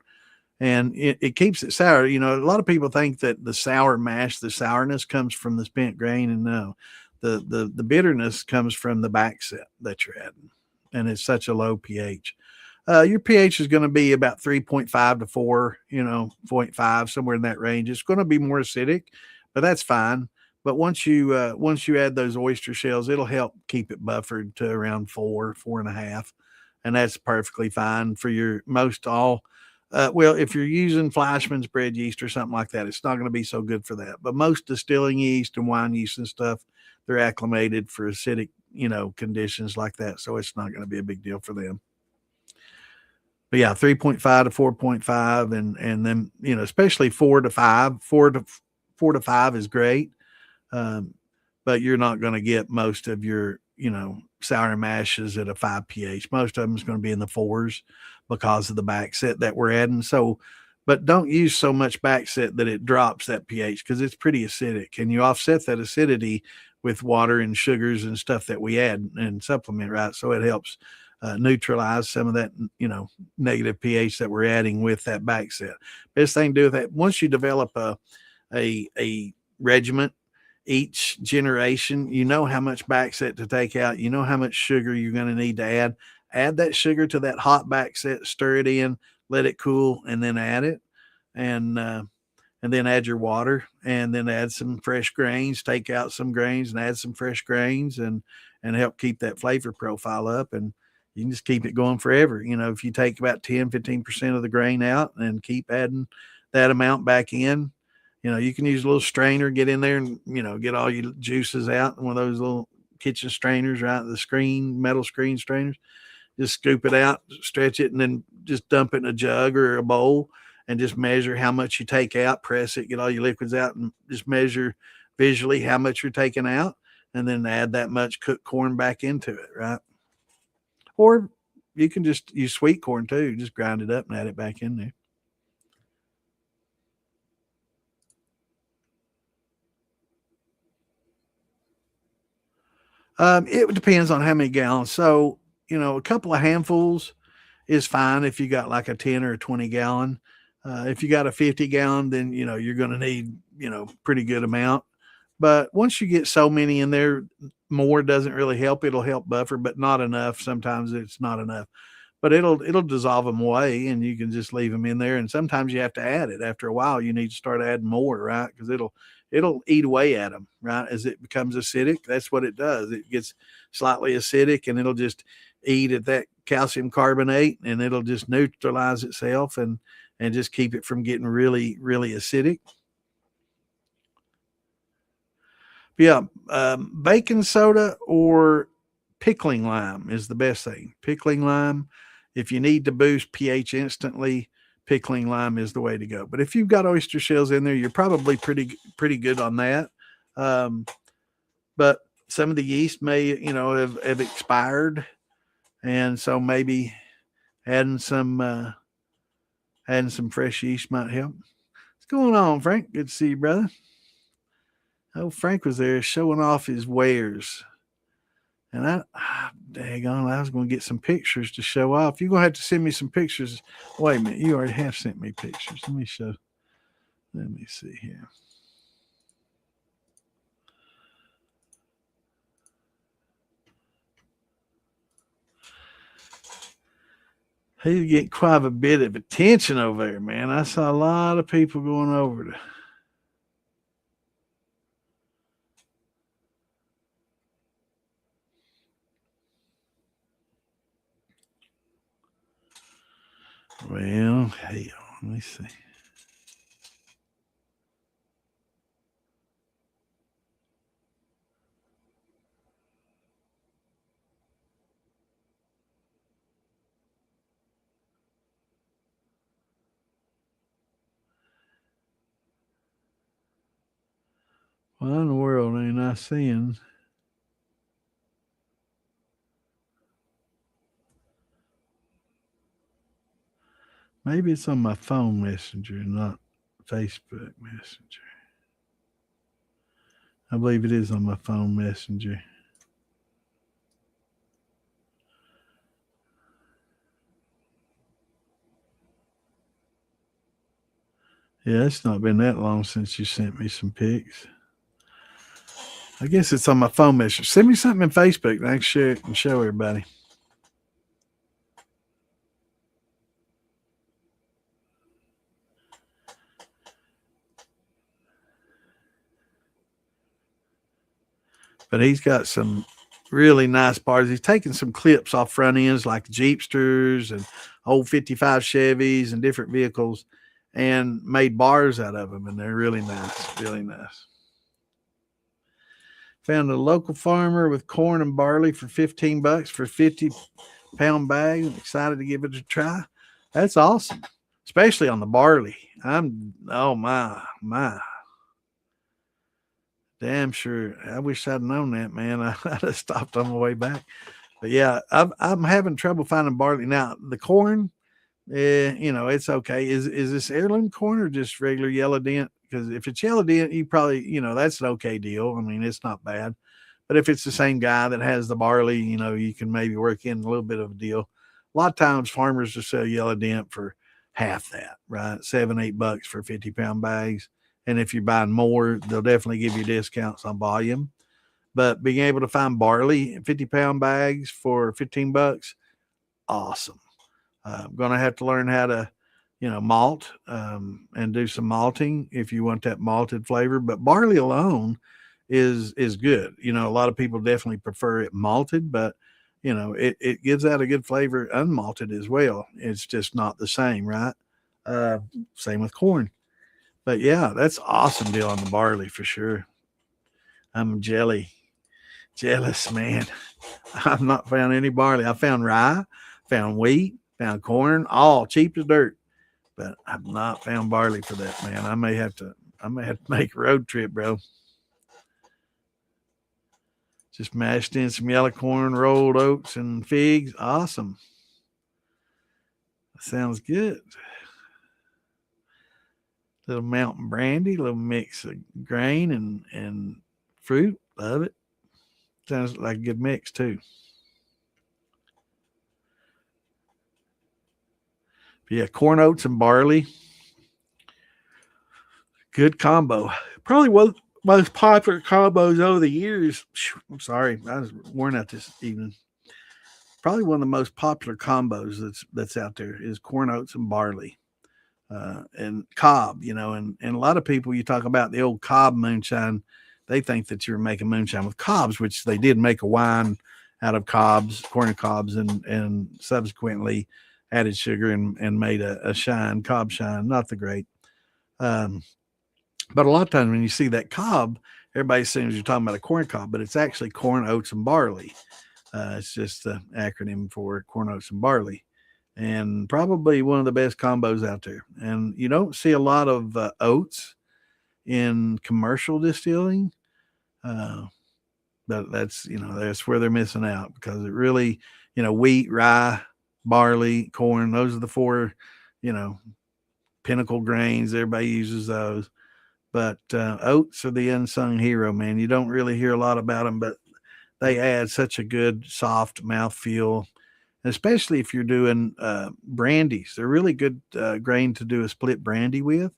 And it keeps it sour. A lot of people think that the sour mash, the sourness comes from the spent grain, and no, the bitterness comes from the back set that you're adding, and it's such a low pH. Your pH is going to be about 3.5 to 4, 0.5, somewhere in that range. It's going to be more acidic, but that's fine. But once you add those oyster shells, it'll help keep it buffered to around 4.5, and that's perfectly fine for your most all. Well, if you're using Fleischmann's bread yeast or something like that, it's not going to be so good for that. But most distilling yeast and wine yeast and stuff, they're acclimated for acidic, conditions like that. So it's not going to be a big deal for them. But yeah, 3.5 to 4.5, and then, especially 4 to 5. 4 to 5 is great. But you're not going to get most of your, sour mashes at a 5 pH. Most of them is going to be in the 4s because of the back set that we're adding. So, but don't use so much back set that it drops that pH, because it's pretty acidic, and you offset that acidity with water and sugars and stuff that we add and supplement, right? So it helps neutralize some of that, negative pH that we're adding with that back set. Best thing to do with that, once you develop a regiment, each generation, how much back set to take out, how much sugar you're going to need to add that sugar to that hot back set, stir it in, let it cool, and then add it, and then add your water, and then add some fresh grains, take out some grains and add some fresh grains, and help keep that flavor profile up. And you can just keep it going forever. If you take about 10-15% of the grain out and keep adding that amount back in, you can use a little strainer, get in there and, get all your juices out in one of those little kitchen strainers, right? The metal screen strainers. Just scoop it out, stretch it, and then just dump it in a jug or a bowl, and just measure how much you take out, press it, get all your liquids out, and just measure visually how much you're taking out, and then add that much cooked corn back into it, right? Or you can just use sweet corn too. Just grind it up and add it back in there. It depends on how many gallons. So, a couple of handfuls is fine if you got like a 10 or a 20 gallon. If you got a 50 gallon, then, you're going to need, pretty good amount. But once you get so many in there, more doesn't really help. It'll help buffer, but not enough. Sometimes it's not enough. But it'll dissolve them away, and you can just leave them in there. And sometimes you have to add it. After a while, you need to start adding more, right? Because it'll eat away at them, right? As it becomes acidic, that's what it does. It gets slightly acidic, and it'll just eat at that calcium carbonate, and it'll just neutralize itself and just keep it from getting really, really acidic. But yeah, baking soda or pickling lime is the best thing. Pickling lime, if you need to boost pH instantly, pickling lime is the way to go. But if you've got oyster shells in there, you're probably pretty good on that. Um, but some of the yeast may, have expired, and so maybe adding some Adding some fresh yeast might help. What's going on, Frank? Good to see you, brother. Oh, Frank was there showing off his wares. And dang on, I was going to get some pictures to show off. You're going to have to send me some pictures. Wait a minute, you already have sent me pictures. Let me see here. He's getting quite a bit of attention over there, man. I saw a lot of people going over to. Well, hey, let me see. What in the world ain't I seeing? Maybe it's on my phone messenger, not Facebook Messenger. I believe it is on my phone messenger. Yeah, it's not been that long since you sent me some pics. I guess it's on my phone messenger. Send me something in Facebook and I can share it and show everybody. But he's got some really nice bars. He's taken some clips off front ends like Jeepsters and old 55 Chevys and different vehicles and made bars out of them. And they're really nice, really nice. Found a local farmer with corn and barley for $15 for 50-pound bag. I'm excited to give it a try. That's awesome, especially on the barley. Oh my. Damn sure. I wish I'd known that, man. I'd have stopped on the way back. But yeah, I'm having trouble finding barley now. The corn, it's okay. Is this heirloom corn or just regular yellow dent? Because if it's yellow dent, you probably, that's an okay deal. I mean, it's not bad. But if it's the same guy that has the barley, you can maybe work in a little bit of a deal. A lot of times farmers will sell yellow dent for half that, right? $7-8 for 50-pound bags. And if you're buying more, they'll definitely give you discounts on volume. But being able to find barley in 50-pound bags for $15, awesome. I'm going to have to learn how to, malt and do some malting if you want that malted flavor. But barley alone is good. A lot of people definitely prefer it malted, but it gives out a good flavor unmalted as well. It's just not the same, right? Same with corn. But yeah, that's awesome deal on the barley for sure. I'm jealous, man. I've not found any barley. I found rye, found wheat, found corn, all cheap as dirt. But I've not found barley for that, man. I may have to make a road trip, bro. Just mashed in some yellow corn, rolled oats, and figs. Awesome. That sounds good. Little mountain brandy, little mix of grain and fruit. Love it. Sounds like a good mix too. But yeah, corn oats and barley. Good combo. Probably one of the most popular combos over the years. I'm sorry, I was worn out this evening. Probably one of the most popular combos that's out there is corn oats and barley. And Cobb, and a lot of people, you talk about the old Cobb moonshine, they think that you're making moonshine with cobs, which they did make a wine out of cobs, corn and cobs, and subsequently added sugar and made a shine, Cobb shine, not the great. Um, but a lot of times when you see that cob, everybody assumes you're talking about a corn cob, but it's actually corn, oats, and barley. It's just the acronym for corn, oats, and barley, and probably one of the best combos out there. And you don't see a lot of oats in commercial distilling, uh, but that's where they're missing out because it really, wheat, rye, barley, corn. Those are the four, you know, Pinnacle grains. Everybody uses those. But oats are the unsung hero, man. You don't really hear a lot about them, but they add such a good, soft mouthfeel, especially if you're doing brandies. They're really good grain to do a split brandy with.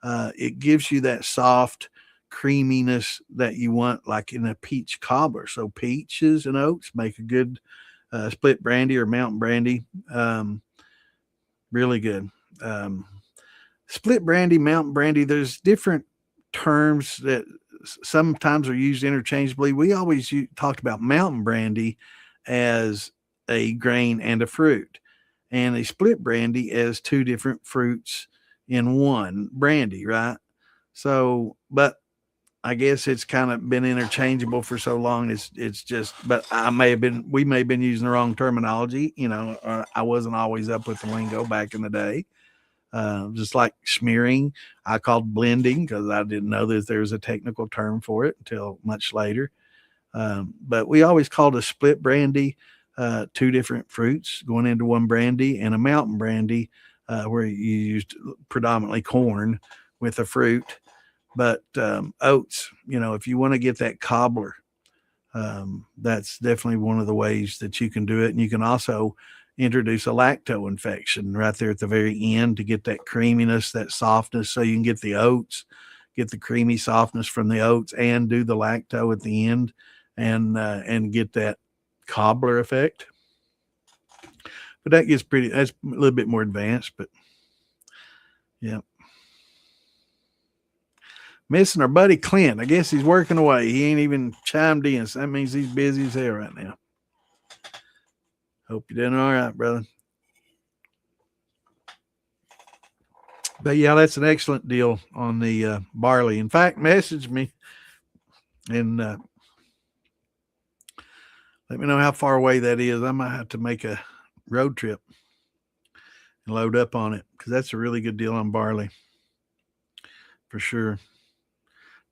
It gives you that soft creaminess that you want, like in a peach cobbler. So peaches and oats make a good split brandy or mountain brandy. Really good. Um, Split brandy, mountain brandy. There's different terms that sometimes are used interchangeably. We always talked about mountain brandy as a grain and a fruit, and a split brandy as two different fruits in one brandy, right? So, but I guess it's kind of been interchangeable for so long. It's just, but we may have been using the wrong terminology. I wasn't always up with the lingo back in the day. Just like smearing, I called blending because I didn't know that there was a technical term for it until much later. But we always called a split brandy two different fruits going into one brandy, and a mountain brandy where you used predominantly corn with a fruit. But oats, if you want to get that cobbler, that's definitely one of the ways that you can do it. And you can also introduce a lacto infection right there at the very end to get that creaminess, that softness, so you can get the oats, get the creamy softness from the oats, and do the lacto at the end, and get that cobbler effect. But that's a little bit more advanced. But yeah. Missing our buddy Clint. I guess he's working away. He ain't even chimed in. So that means he's busy as hell right now. Hope you're doing all right, brother. But yeah, that's an excellent deal on the barley. In fact, message me and let me know how far away that is. I might have to make a road trip and load up on it because that's a really good deal on barley for sure.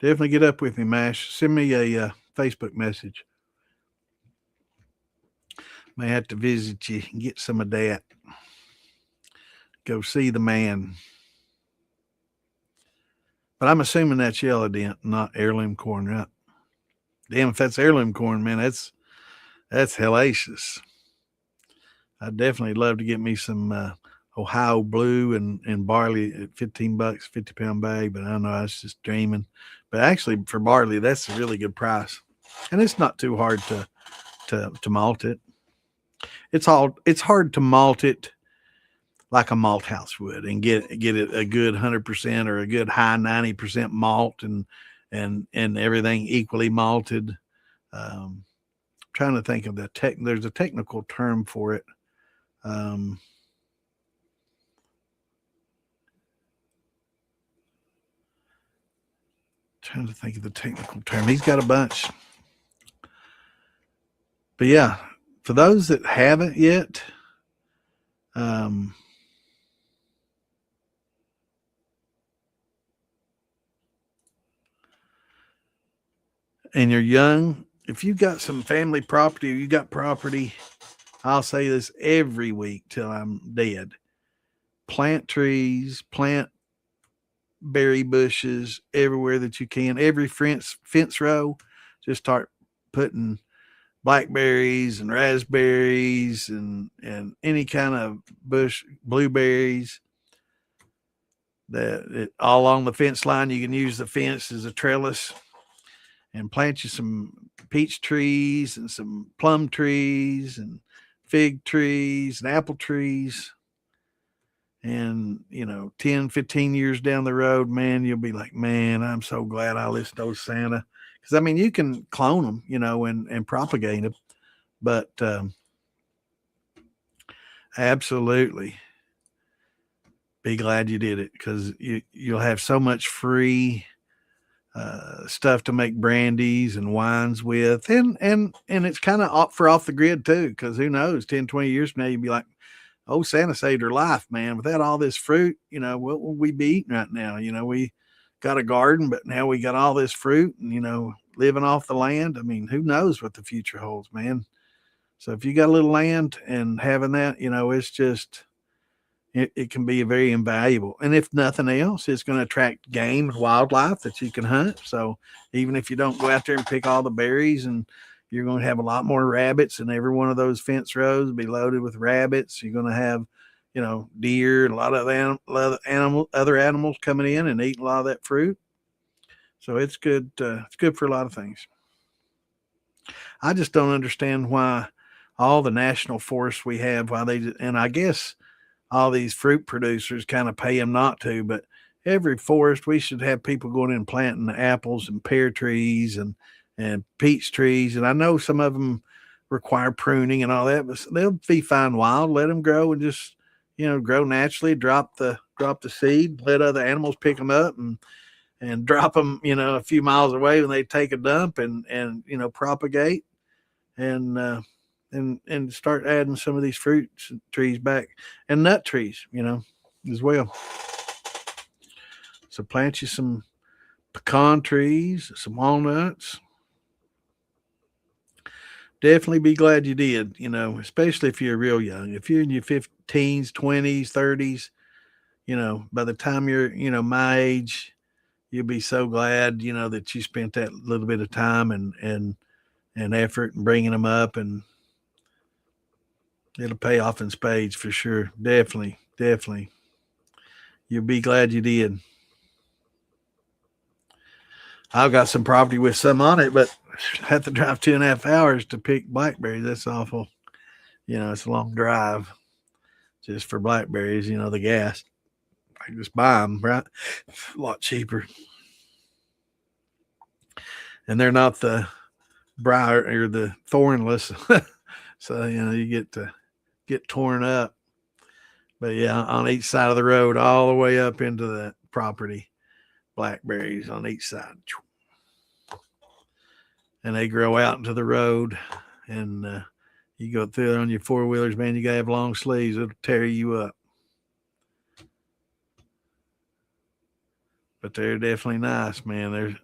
Definitely get up with me, Mash. Send me a Facebook message. May have to visit you and get some of that. Go see the man. But I'm assuming that's yellow dent, not heirloom corn, right? Damn, if that's heirloom corn, man, that's hellacious. I'd definitely love to get me some Ohio blue and barley at $15, 50-pound bag, but I don't know, I was just dreaming. But actually, for barley, that's a really good price, and it's not too hard to malt it. It's hard to malt it like a malt house would, and get it a good 100% or a good high 90% malt, and everything equally malted. Trying to think of there's a technical term for it. Trying to think of the technical term. He's got a bunch. But yeah, for those that haven't yet, and you're young, if you've got some family property or you got property, I'll say this every week till I'm dead. Plant trees, plant berry bushes everywhere that you can. Every fence row, just start putting blackberries and raspberries and any kind of bush, blueberries, all along the fence line. You can use the fence as a trellis, and plant you some peach trees and some plum trees and fig trees and apple trees. And 10, 15 years down the road, man, you'll be like, man, I'm so glad I listened to Santa. Because I mean, you can clone them, and propagate them, but absolutely be glad you did it, because you'll have so much free stuff to make brandies and wines with, and it's kind of off the grid too, because who knows, 10, 20 years from now, you'll be like, oh, Santa saved her life, man. Without all this fruit, what would we be eating right now? We got a garden, but now we got all this fruit and, living off the land. I mean, who knows what the future holds, man? So if you got a little land and having that, it can be very invaluable. And if nothing else, it's going to attract game and wildlife that you can hunt. So even if you don't go out there and pick all the berries, and you're going to have a lot more rabbits, and every one of those fence rows will be loaded with rabbits. You're going to have, deer and a lot of other animals coming in and eating a lot of that fruit. So it's good. It's good for a lot of things. I just don't understand why all the national forests we have, why they, and I guess all these fruit producers kind of pay them not to, but every forest we should have people going in and planting apples and pear trees and peach trees. And I know some of them require pruning and all that, but they'll be fine wild. Let them grow and just grow naturally. Drop the seed. Let other animals pick them up and drop them a few miles away when they take a dump and propagate and and start adding some of these fruit trees back and nut trees, as well. So plant you some pecan trees, some walnuts. Definitely be glad you did, especially if you're real young. If you're in your 15s, 20s, 30s, by the time you're, my age, you'll be so glad, that you spent that little bit of time and effort and bringing them up, and it'll pay off in spades for sure. Definitely, definitely. You'll be glad you did. I've got some property with some on it, but I have to drive 2.5 hours to pick blackberries. That's awful. It's a long drive just for blackberries, the gas. I can just buy them, right? A lot cheaper. And they're not the briar or the thornless. So, you get to get torn up. But yeah, on each side of the road, all the way up into the property, blackberries on each side. And they grow out into the road. And you go through there on your 4-wheelers, man, you got to have long sleeves. It'll tear you up. But they're definitely nice, man. They're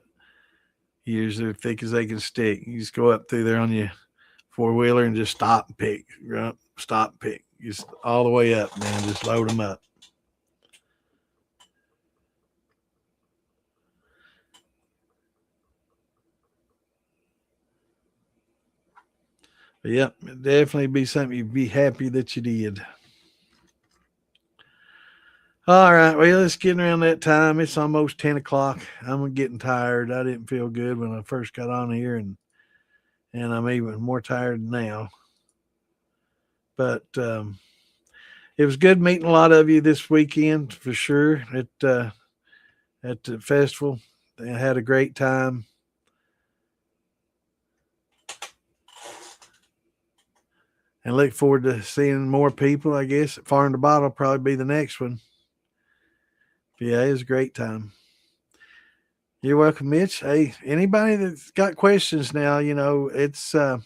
usually as thick as they can stick. You just go up through there on your 4-wheeler and just stop and pick. Stop and pick. Just all the way up, man. Just load them up. But yep, it'd definitely be something you'd be happy that you did. All right, well, it's getting around that time. It's almost 10 o'clock. I'm getting tired. I didn't feel good when I first got on here, and I'm even more tired now. But it was good meeting a lot of you this weekend for sure at the festival. I had a great time. And look forward to seeing more people, I guess. Far in the Bottle will probably be the next one. But yeah, it was a great time. You're welcome, Mitch. Hey, anybody that's got questions now, it's now's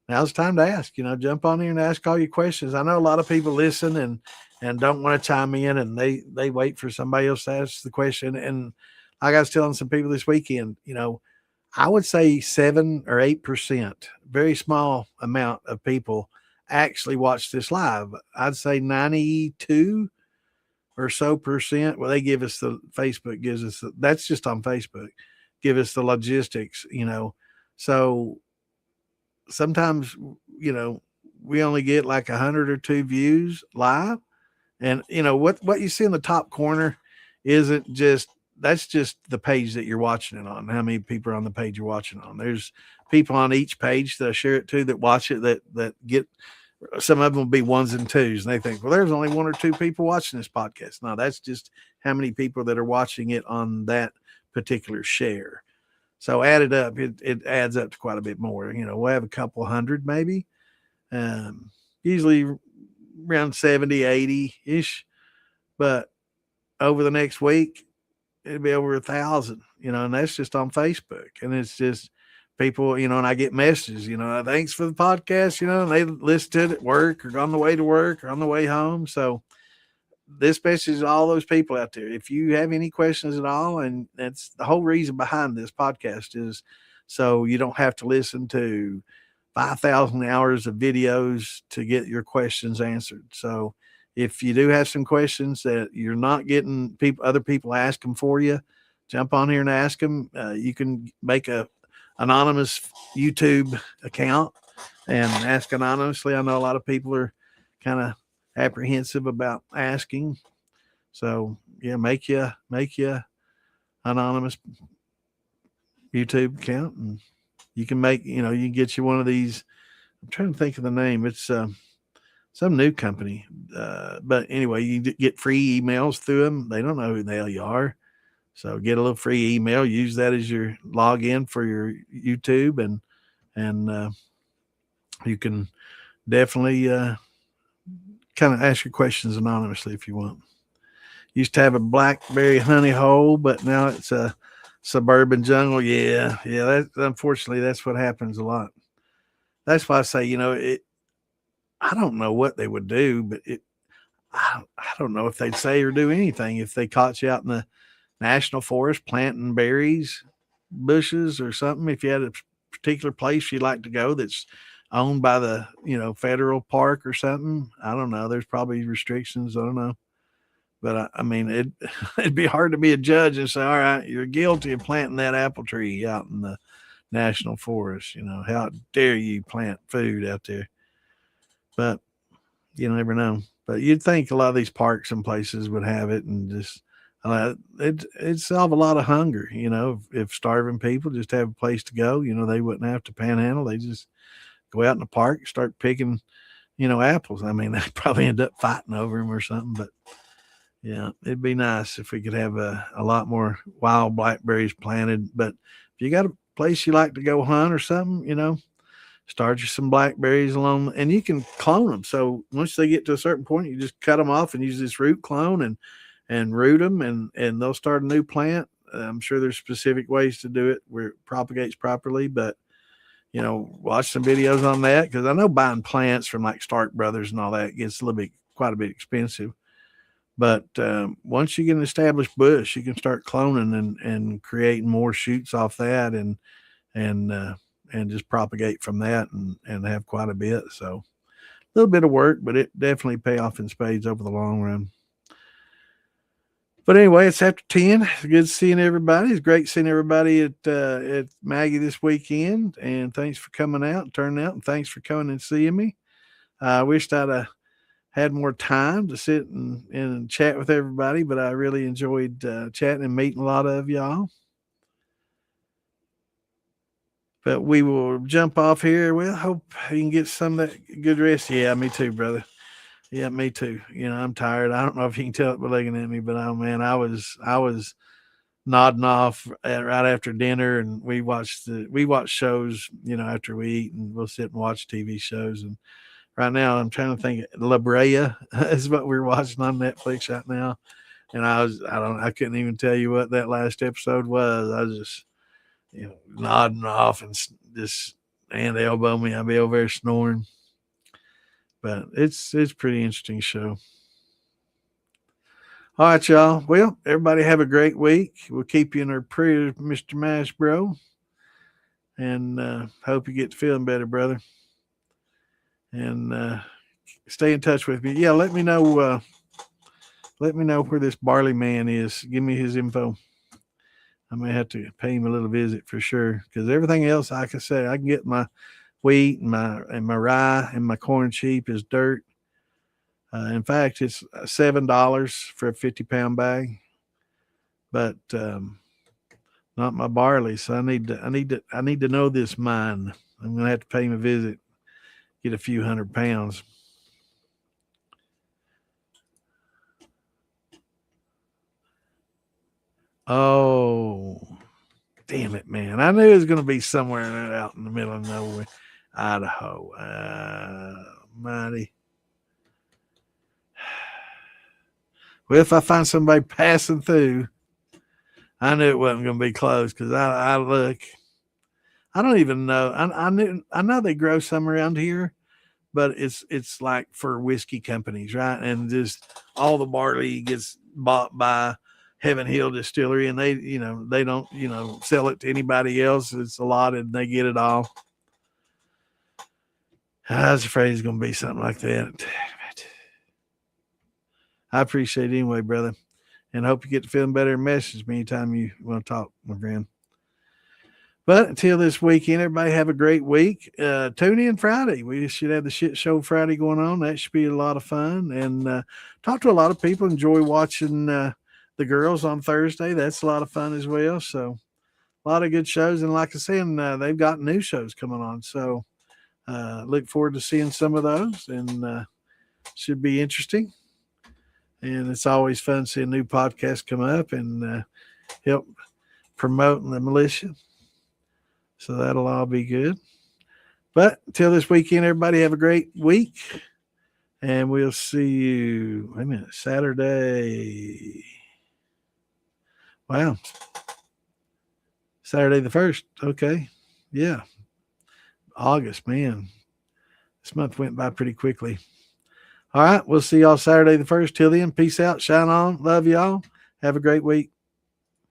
the time to ask. Jump on here and ask all your questions. I know a lot of people listen and don't want to chime in, and they wait for somebody else to ask the question. And like I was telling some people this weekend, I would say 7 or 8%, very small amount of people actually watch this live. I'd say 92 or so percent. Well, they give us Facebook gives us that's just on Facebook. Give us the logistics, So sometimes, we only get like 100 or 2 views live. And what you see in the top corner isn't just that's just the page that you're watching it on. How many people are on the page you're watching on? There's people on each page that I share it to that watch it that get some of them will be ones and twos, and they think, well, there's only 1 or 2 people watching this podcast. No, that's just how many people that are watching it on that particular share. So added up, it adds up to quite a bit more. We'll have a couple hundred maybe, usually around 70, 80-ish. But over the next week, it'll be over 1,000, and that's just on Facebook. And it's just people, and I get messages, thanks for the podcast, and they listen to it at work or on the way to work or on the way home. So this message is all those people out there. If you have any questions at all, and that's the whole reason behind this podcast is so you don't have to listen to 5,000 hours of videos to get your questions answered. So if you do have some questions that you're not getting other people ask them for you, jump on here and ask them. You can make a anonymous YouTube account and ask anonymously. I know a lot of people are kind of apprehensive about asking, so yeah, make you anonymous YouTube account, and you can make you can get you one of these. I'm trying to think of the name. It's some new company, but anyway, you get free emails through them. They don't know who the hell you are, so get a little free email. Use that as your login for your YouTube, and you can definitely kind of ask your questions anonymously if you want. Used to have a blackberry honey hole, but now it's a suburban jungle. Yeah, yeah. That unfortunately, that's what happens a lot. That's why I say, it. I don't know what they would do, but I don't know if they'd say or do anything if they caught you out in the national forest planting berries, bushes, or something. If you had a particular place you'd like to go that's owned by the federal park or something, I don't know. There's probably restrictions. I don't know. But I mean, it'd be hard to be a judge and say, all right, you're guilty of planting that apple tree out in the national forest. How dare you plant food out there? But you never know. But you'd think a lot of these parks and places would have it, and just it'd solve a lot of hunger. If starving people just have a place to go, they wouldn't have to panhandle. They just go out in the park, start picking, apples. I mean, they'd probably end up fighting over them or something, but yeah, it'd be nice if we could have a lot more wild blackberries planted. But if you got a place you like to go hunt or something, start you some blackberries along, and you can clone them. So once they get to a certain point, you just cut them off and use this root clone and root them, and they'll start a new plant. I'm sure there's specific ways to do it where it propagates properly, but watch some videos on that, because I know buying plants from like Stark Brothers and all that gets quite a bit expensive. But once you get an established bush, you can start cloning and creating more shoots off that, and just propagate from that, and have quite a bit. So a little bit of work, but it definitely pay off in spades over the long run. But anyway, it's after 10. It's good seeing everybody. It's great seeing everybody at Maggie this weekend. And thanks for coming out and turning out. And thanks for coming and seeing me. I wished I'd had more time to sit and chat with everybody, but I really enjoyed chatting and meeting a lot of y'all. But we will jump off here. Well, hope you can get some of that good rest. Yeah, me too, brother. Yeah, me too. I'm tired. I don't know if you can tell it by looking at me, but oh man, I was nodding off right after dinner, and we watch shows, after we eat, and we'll sit and watch TV shows. And right now, I'm trying to think. La Brea is what we're watching on Netflix right now, and I couldn't even tell you what that last episode was. I was just nodding off and just and elbow me. I'll be over there snoring. But it's pretty interesting show. All right, y'all. Well, everybody have a great week. We'll keep you in our prayers, Mr. Mash Bro. And hope you get feeling better, brother. And stay in touch with me. Yeah, let me know. Let me know where this Barley Man is. Give me his info. I may have to pay him a little visit for sure, because everything else, like I say, I can get my wheat and my rye and my corn cheap as dirt. In fact, it's $7 for a 50-pound bag, but not my barley. So I need to know this mine. I'm gonna have to pay him a visit, get a few £100. Oh, damn it, man! I knew it was gonna be somewhere out in the middle of nowhere, Idaho. Mighty. Well, if I find somebody passing through, I knew it wasn't going to be close, because I look. I don't even know. I know they grow some around here, but it's like for whiskey companies, right? And just all the barley gets bought by Heaven Hill Distillery, and they don't sell it to anybody else. It's allotted, and they get it all. I was afraid it's going to be something like that. I appreciate it anyway, brother. And I hope you get to feeling better and message me anytime you want to talk, my friend. But until this weekend, everybody have a great week. Tune in Friday. We should have the Shit Show Friday going on. That should be a lot of fun. And talk to a lot of people. Enjoy watching the girls on Thursday. That's a lot of fun as well. So a lot of good shows. And like I said, they've got new shows coming on. So look forward to seeing some of those. And should be interesting. And it's always fun seeing new podcasts come up and help promote the militia. So that'll all be good. But until this weekend, everybody have a great week. And we'll see you, wait a minute, Saturday. Wow. Saturday the 1st. Okay. Yeah. August, man. This month went by pretty quickly. All right. We'll see y'all Saturday the 1st. Till then, peace out. Shine on. Love y'all. Have a great week.